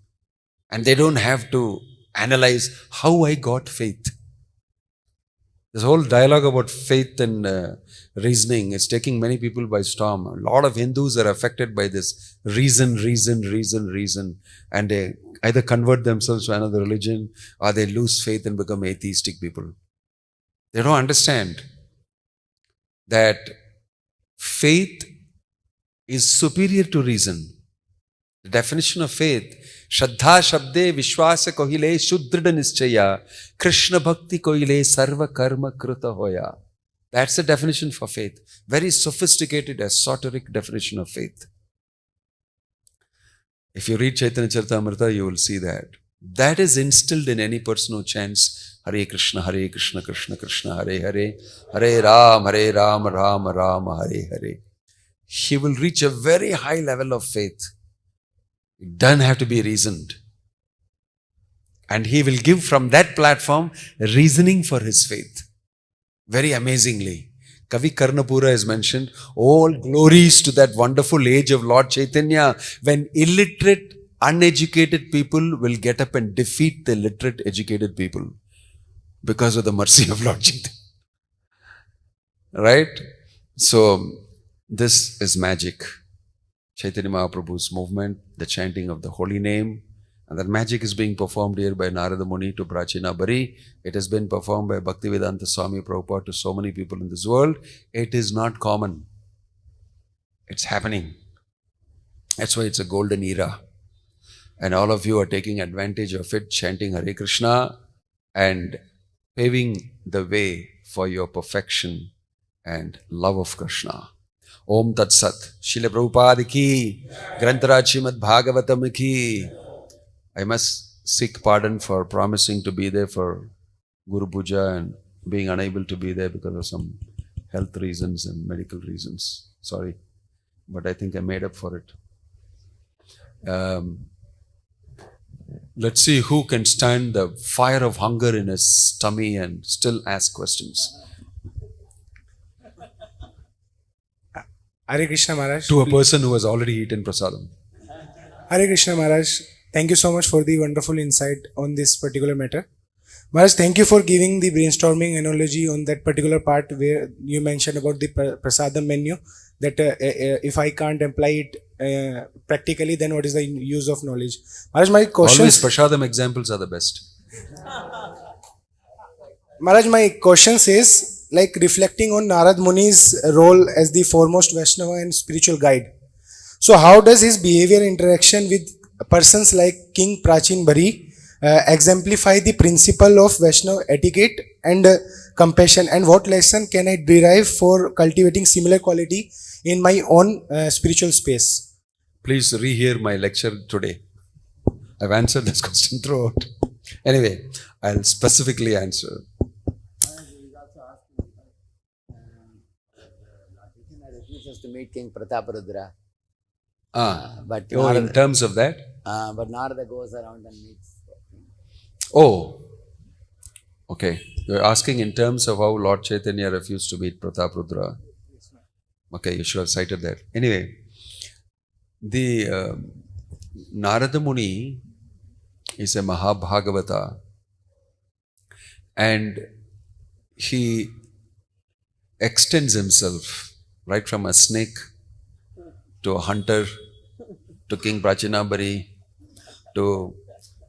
And they don't have to analyze how I got faith. This whole dialogue about faith and reasoning is taking many people by storm. A lot of Hindus are affected by this reason. And they either convert themselves to another religion or they lose faith and become atheistic people. They don't understand that faith is superior to reason. The definition of faith, Shraddha Shabde Vishwasa Kohile Shuddrida Nischaya Krishna Bhakti Kohile Sarva Karma Kruta Hoya. That's the definition for faith. Very sophisticated, esoteric definition of faith. If you read Chaitanya Charitamrita, you will see that. That is instilled in any person who chants Hare Krishna, Krishna Krishna, Hare Hare, Hare Ram, Ram Ram, Hare Hare. He will reach a very high level of faith. It doesn't have to be reasoned. And he will give from that platform reasoning for his faith. Very amazingly. Kavi Karnapura is mentioned. All glories to that wonderful age of Lord Chaitanya, when illiterate, uneducated people will get up and defeat the literate, educated people because of the mercy of Lord Chaitanya. Right? So, this is magic. Chaitanya Mahaprabhu's movement, the chanting of the holy name, and that magic is being performed here by Narada Muni to Prachina Bari. It has been performed by Bhaktivedanta Swami Prabhupada to so many people in this world. It is not common. It's happening. That's why it's a golden era. And all of you are taking advantage of it, chanting Hare Krishna and paving the way for your perfection and love of Krishna. Om Tat Sat. Srila Prabhupada ki, Grantaraj Srimad Bhagavatam ki. I must seek pardon for promising to be there for Guru Puja and being unable to be there because of some health reasons and medical reasons. Sorry. But I think I made up for it. Let's see who can stand the fire of hunger in his tummy and still ask questions. Hare Krishna Maharaj. To a person who has already eaten prasadam. Hare Krishna Maharaj. Thank you so much for the wonderful insight on this particular matter. Maharaj, thank you for giving the brainstorming analogy on that particular part where you mentioned about the prasadam menu. That if I can't apply it practically, then what is the use of knowledge? Maharaj, my question... Always prasadam examples are the best. Maharaj, my question says, like reflecting on Narad Muni's role as the foremost Vaishnava and spiritual guide. So how does his behavior interaction with persons like King Prachin Bari exemplify the principle of Vaishnava etiquette and compassion, and what lesson can I derive for cultivating similar quality in my own spiritual space? Please rehear my lecture today. I've answered this question throughout. Anyway, I'll specifically answer. Refuses to meet King Prataparudra. But in Narada, terms of that? but Narada goes around and meets. Oh, okay. You're asking in terms of how Lord Chaitanya refused to meet Prataparudra. Okay, you should have cited that. Anyway, the Narada Muni is a Mahabhagavata, and he extends himself right from a snake to a hunter to King Prachinabari to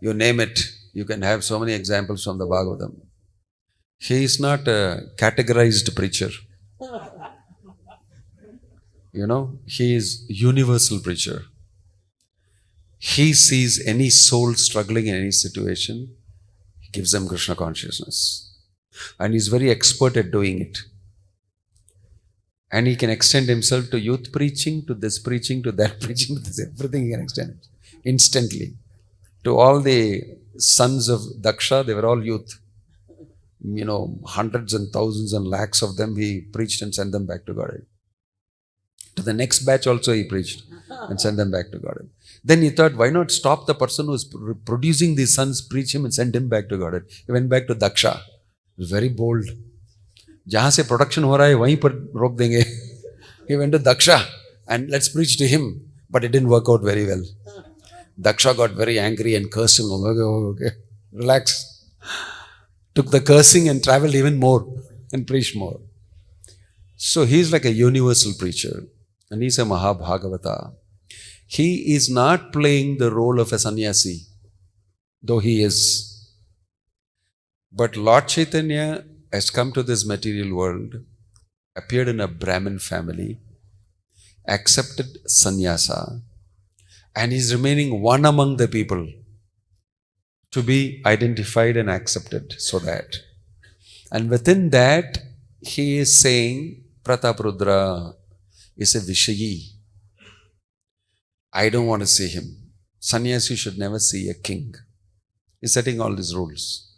you name it. You can have so many examples from the Bhagavatam. He is not a categorized preacher. You know, he is universal preacher. He sees any soul struggling in any situation, he gives them Krishna consciousness. And he's very expert at doing it. And he can extend himself to youth preaching, to this preaching, to that preaching, to this, everything he can extend it instantly. To all the sons of Daksha, they were all youth. You know, hundreds and thousands and lakhs of them, he preached and sent them back to Godhead. To the next batch also he preached and sent them back to Godhead. Then he thought, why not stop the person who is producing these sons, preach him and send him back to Godhead. He went back to Daksha. He was very bold. जहाँ से production हो रहा है वहीं पर रोक देंगे. He went to Daksha and let's preach to him. But it didn't work out very well. Daksha got very angry and cursed him. Okay, relax. Took the cursing and traveled even more and preached more. So he's like a universal preacher. And he's a Mahabhagavata. He is not playing the role of a sannyasi, though he is. But Lord Chaitanya has come to this material world, appeared in a Brahmin family, accepted sannyasa, and is remaining one among the people to be identified and accepted, so that. And within that, he is saying, Prataparudra is a Vishayi. I don't want to see him. Sannyasi should never see a king. He's setting all these rules.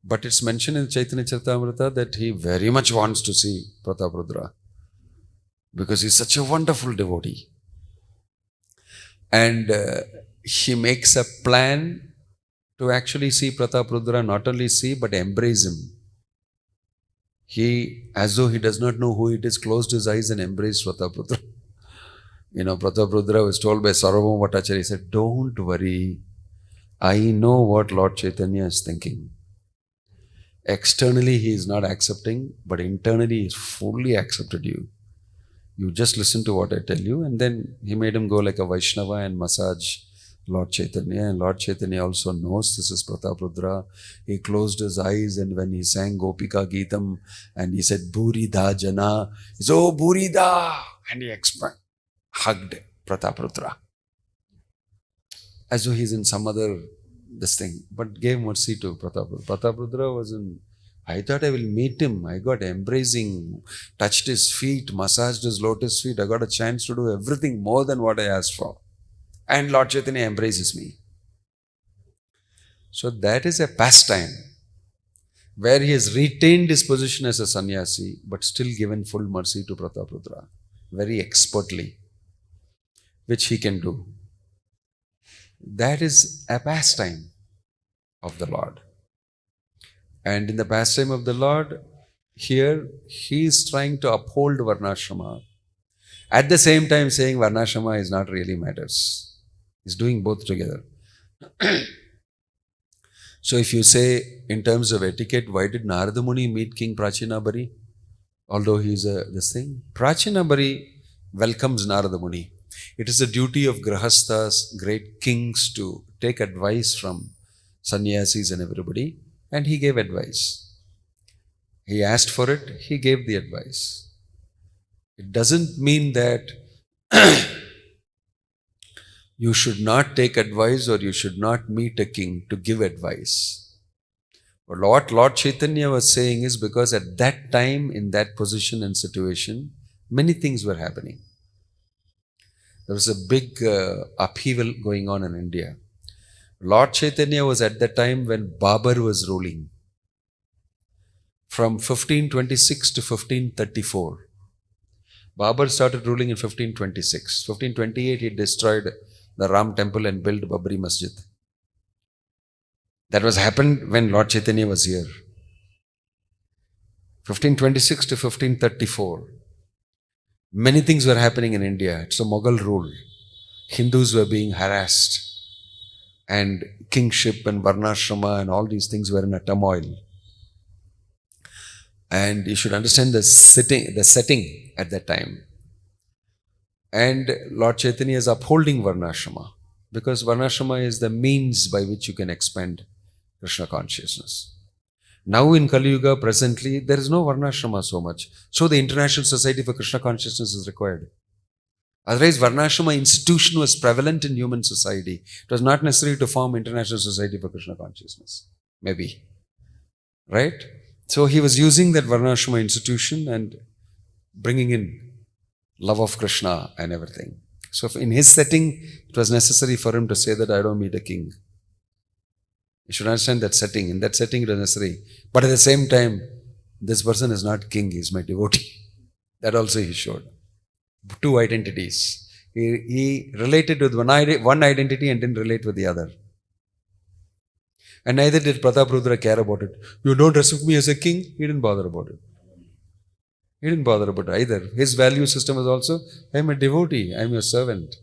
But it's mentioned in Chaitanya Charitamrita that he very much wants to see Prataprudra because he's such a wonderful devotee. And he makes a plan to actually see Prataprudra, not only see but embrace him. He, as though he does not know who it is, closed his eyes and embraced Prataprudra. Prataprudra was told by Sarvabhauma, he said, "Don't worry, I know what Lord Chaitanya is thinking. Externally he is not accepting, but internally he is fully accepted you. You just listen to what I tell you." And then he made him go like a Vaishnava and massage Lord Chaitanya. And Lord Chaitanya also knows this is Prataprudra. He closed his eyes, and when he sang Gopika Geetam and he said, "Burida Jana," he said, "Oh, Burida!" And he hugged Prataprudra as though he's in some other this thing, but gave mercy to Prataprudra. Prataprudra was in, I thought I will meet him. I got embracing, touched his feet, massaged his lotus feet. I got a chance to do everything more than what I asked for. And Lord Chaitanya embraces me. So that is a pastime where he has retained his position as a sannyasi, but still given full mercy to Prataprudra, very expertly, which he can do. That is a pastime of the Lord. And in the pastime of the Lord, here he is trying to uphold Varnashrama, at the same time saying Varnashrama is not really matters. He's doing both together. So if you say in terms of etiquette, why did Narada Muni meet King Prachinabari? Although he is this thing, Prachinabari welcomes Narada Muni. It is the duty of Grahasthas, great kings, to take advice from sannyasis and everybody, and he gave advice. He asked for it, he gave the advice. It doesn't mean that you should not take advice or you should not meet a king to give advice. But what Lord Chaitanya was saying is because at that time, in that position and situation, many things were happening. There was a big upheaval going on in India. Lord Chaitanya was at the time when Babur was ruling. From 1526 to 1534. Babur started ruling in 1526. 1528 he destroyed the Ram temple and built Babri Masjid. That was happened when Lord Chaitanya was here. 1526 to 1534. Many things were happening in India. It's a Mughal rule. Hindus were being harassed. And kingship and Varnashrama and all these things were in a turmoil. And you should understand the setting at that time. And Lord Chaitanya is upholding Varnashrama, because Varnashrama is the means by which you can expand Krishna consciousness. Now in Kali Yuga, presently, there is no Varnashrama so much. So the International Society for Krishna Consciousness is required. Otherwise, Varnashrama institution was prevalent in human society. It was not necessary to form International Society for Krishna Consciousness. Maybe. Right? So he was using that Varnashrama institution and bringing in love of Krishna and everything. So in his setting, it was necessary for him to say that I don't meet a king. You should understand that setting. In that setting, it was necessary. But at the same time, this person is not king, he is my devotee. That also he showed. Two identities. He related with one identity and didn't relate with the other. And neither did Prataprudra care about it. You don't respect me as a king? He didn't bother about it. He didn't bother about it either. His value system was also, I am a devotee, I am your servant.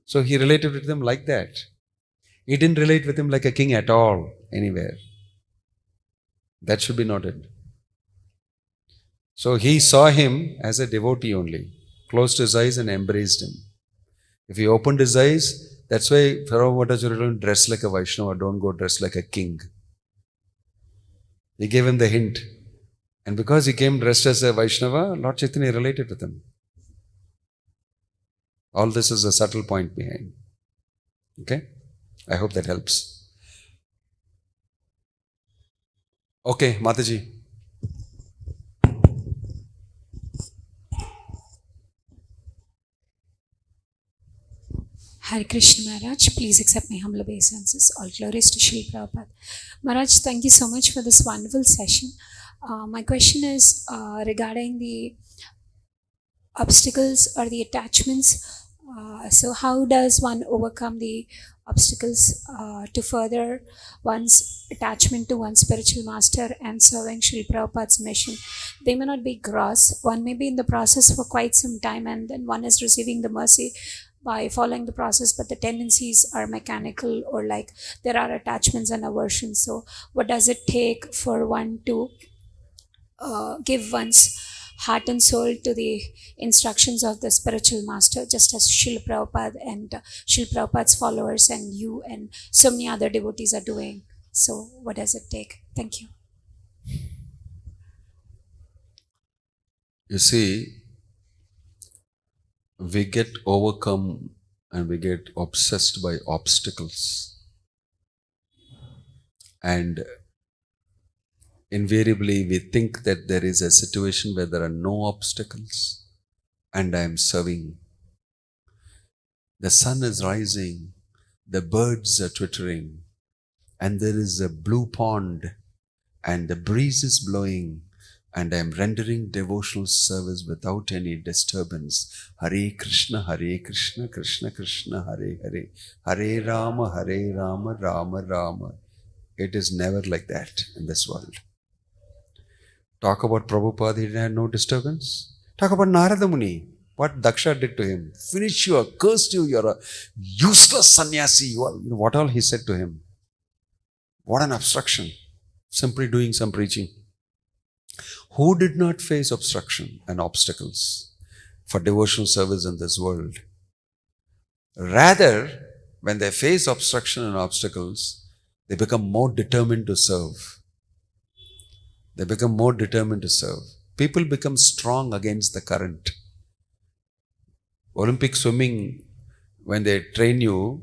So he related with them like that. He didn't relate with him like a king at all, anywhere. That should be noted. So he saw him as a devotee only, closed his eyes and embraced him. If he opened his eyes, that's why Sarvabhauma don't dress like a Vaishnava, don't go dress like a king. He gave him the hint. And because he came dressed as a Vaishnava, Lord Chaitanya related with him. All this is a subtle point behind. Okay? I hope that helps. Okay, Mataji. Hare Krishna Maharaj, please accept my humble obeisances. All glories to Srila Prabhupada. Maharaj, thank you so much for this wonderful session. My question is regarding the obstacles or the attachments. So how does one overcome the obstacles to further one's attachment to one's spiritual master and serving Srila Prabhupada's mission? They may not be gross. One may be in the process for quite some time and then one is receiving the mercy by following the process, but the tendencies are mechanical or like there are attachments and aversions. So what does it take for one to give one's heart and soul to the instructions of the spiritual master, just as Srila Prabhupada and Srila Prabhupada's followers and you and so many other devotees are doing? So what does it take? Thank you. You see, we get overcome and we get obsessed by obstacles. And invariably we think that there is a situation where there are no obstacles and I am serving. The sun is rising, the birds are twittering, and there is a blue pond and the breeze is blowing, and I am rendering devotional service without any disturbance. Hare Krishna, Krishna Krishna, Hare Hare, Hare Rama, Rama Rama. It is never like that in this world. Talk about Prabhupada, he had no disturbance. Talk about Narada Muni, what Daksha did to him. Finish you, cursed you, you're a useless sannyasi. You know what all he said to him. What an obstruction. Simply doing some preaching. Who did not face obstruction and obstacles for devotional service in this world? Rather, when they face obstruction and obstacles, they become more determined to serve. They become more determined to serve. People become strong against the current. Olympic swimming, when they train you,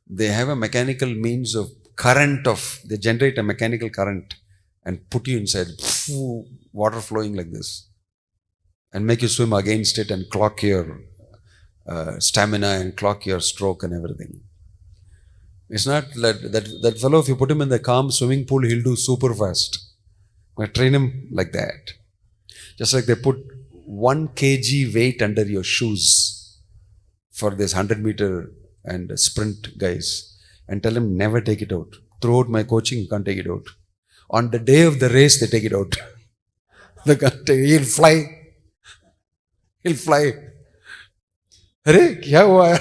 they have a mechanical means of current they generate a mechanical current and put you inside, water flowing like this, and make you swim against it and clock your stamina and clock your stroke and everything. It's not that fellow, if you put him in the calm swimming pool, he'll do super fast. I train him like that. Just like they put 1 kg weight under your shoes for this 100-meter and sprint guys and tell him never take it out. Throughout my coaching, you can't take it out. On the day of the race, they take it out. He'll fly. He'll fly. Hare, kya hua?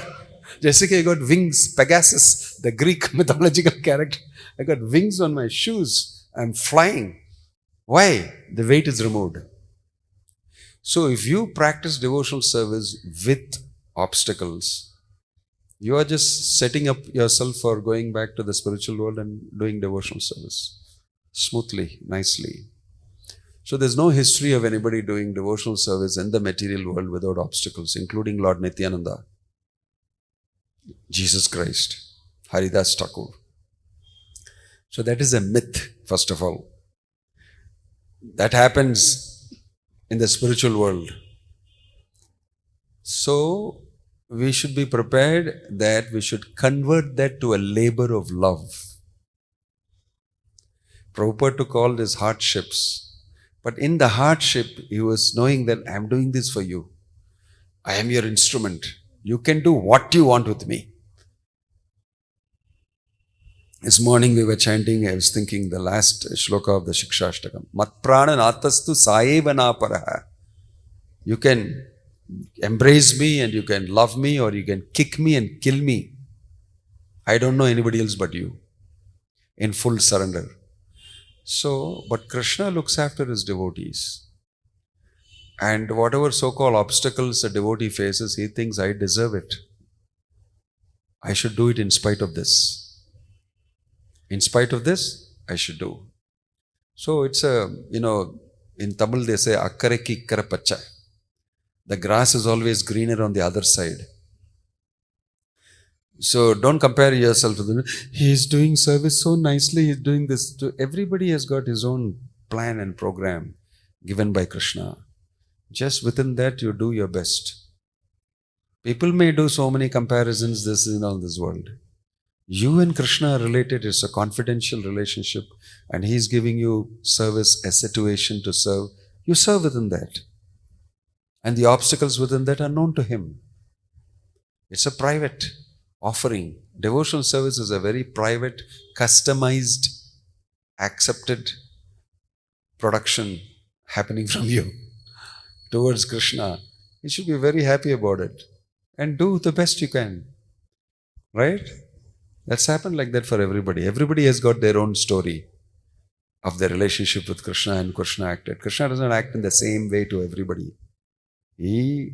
Jessica, I got wings. Pegasus, the Greek mythological character. I got wings on my shoes. I'm flying. Why? The weight is removed. So if you practice devotional service with obstacles, you are just setting up yourself for going back to the spiritual world and doing devotional service smoothly, nicely. So there's no history of anybody doing devotional service in the material world without obstacles, including Lord Nityananda, Jesus Christ, Haridas Thakur. So that is a myth, first of all. That happens in the spiritual world. So we should be prepared that we should convert that to a labor of love. Prabhupada took all these hardships, but in the hardship, he was knowing that I am doing this for you. I am your instrument. You can do what you want with me. This morning we were chanting, I was thinking the last shloka of the Shikshashtakam. Mat prana natastu saevana paraha. You can embrace me and you can love me, or you can kick me and kill me. I don't know anybody else but you. In full surrender. So, but Krishna looks after his devotees. And whatever so-called obstacles a devotee faces, he thinks, I deserve it. I should do it in spite of this. In spite of this, I should do. So it's in Tamil they say, akkareki ikkara pacha. The grass is always greener on the other side. So don't compare yourself to them. He is doing service so nicely, he is doing this. Everybody has got his own plan and program given by Krishna. Just within that, you do your best. People may do so many comparisons this in all this world. You and Krishna are related. It's a confidential relationship, and He's giving you service, a situation to serve. You serve within that. And the obstacles within that are known to Him. It's a private offering. Devotional service is a very private, customized, accepted production happening from you towards Krishna. You should be very happy about it and do the best you can. Right? That's happened like that for everybody. Everybody has got their own story of their relationship with Krishna and Krishna acted. Krishna doesn't act in the same way to everybody. He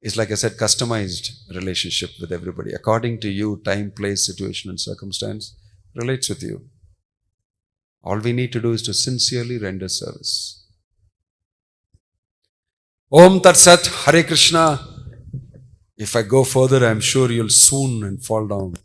is, like I said, customized relationship with everybody. According to you, time, place, situation and circumstance relates with you. All we need to do is to sincerely render service. Om Tat Sat, Hare Krishna. If I go further, I'm sure you'll swoon and fall down.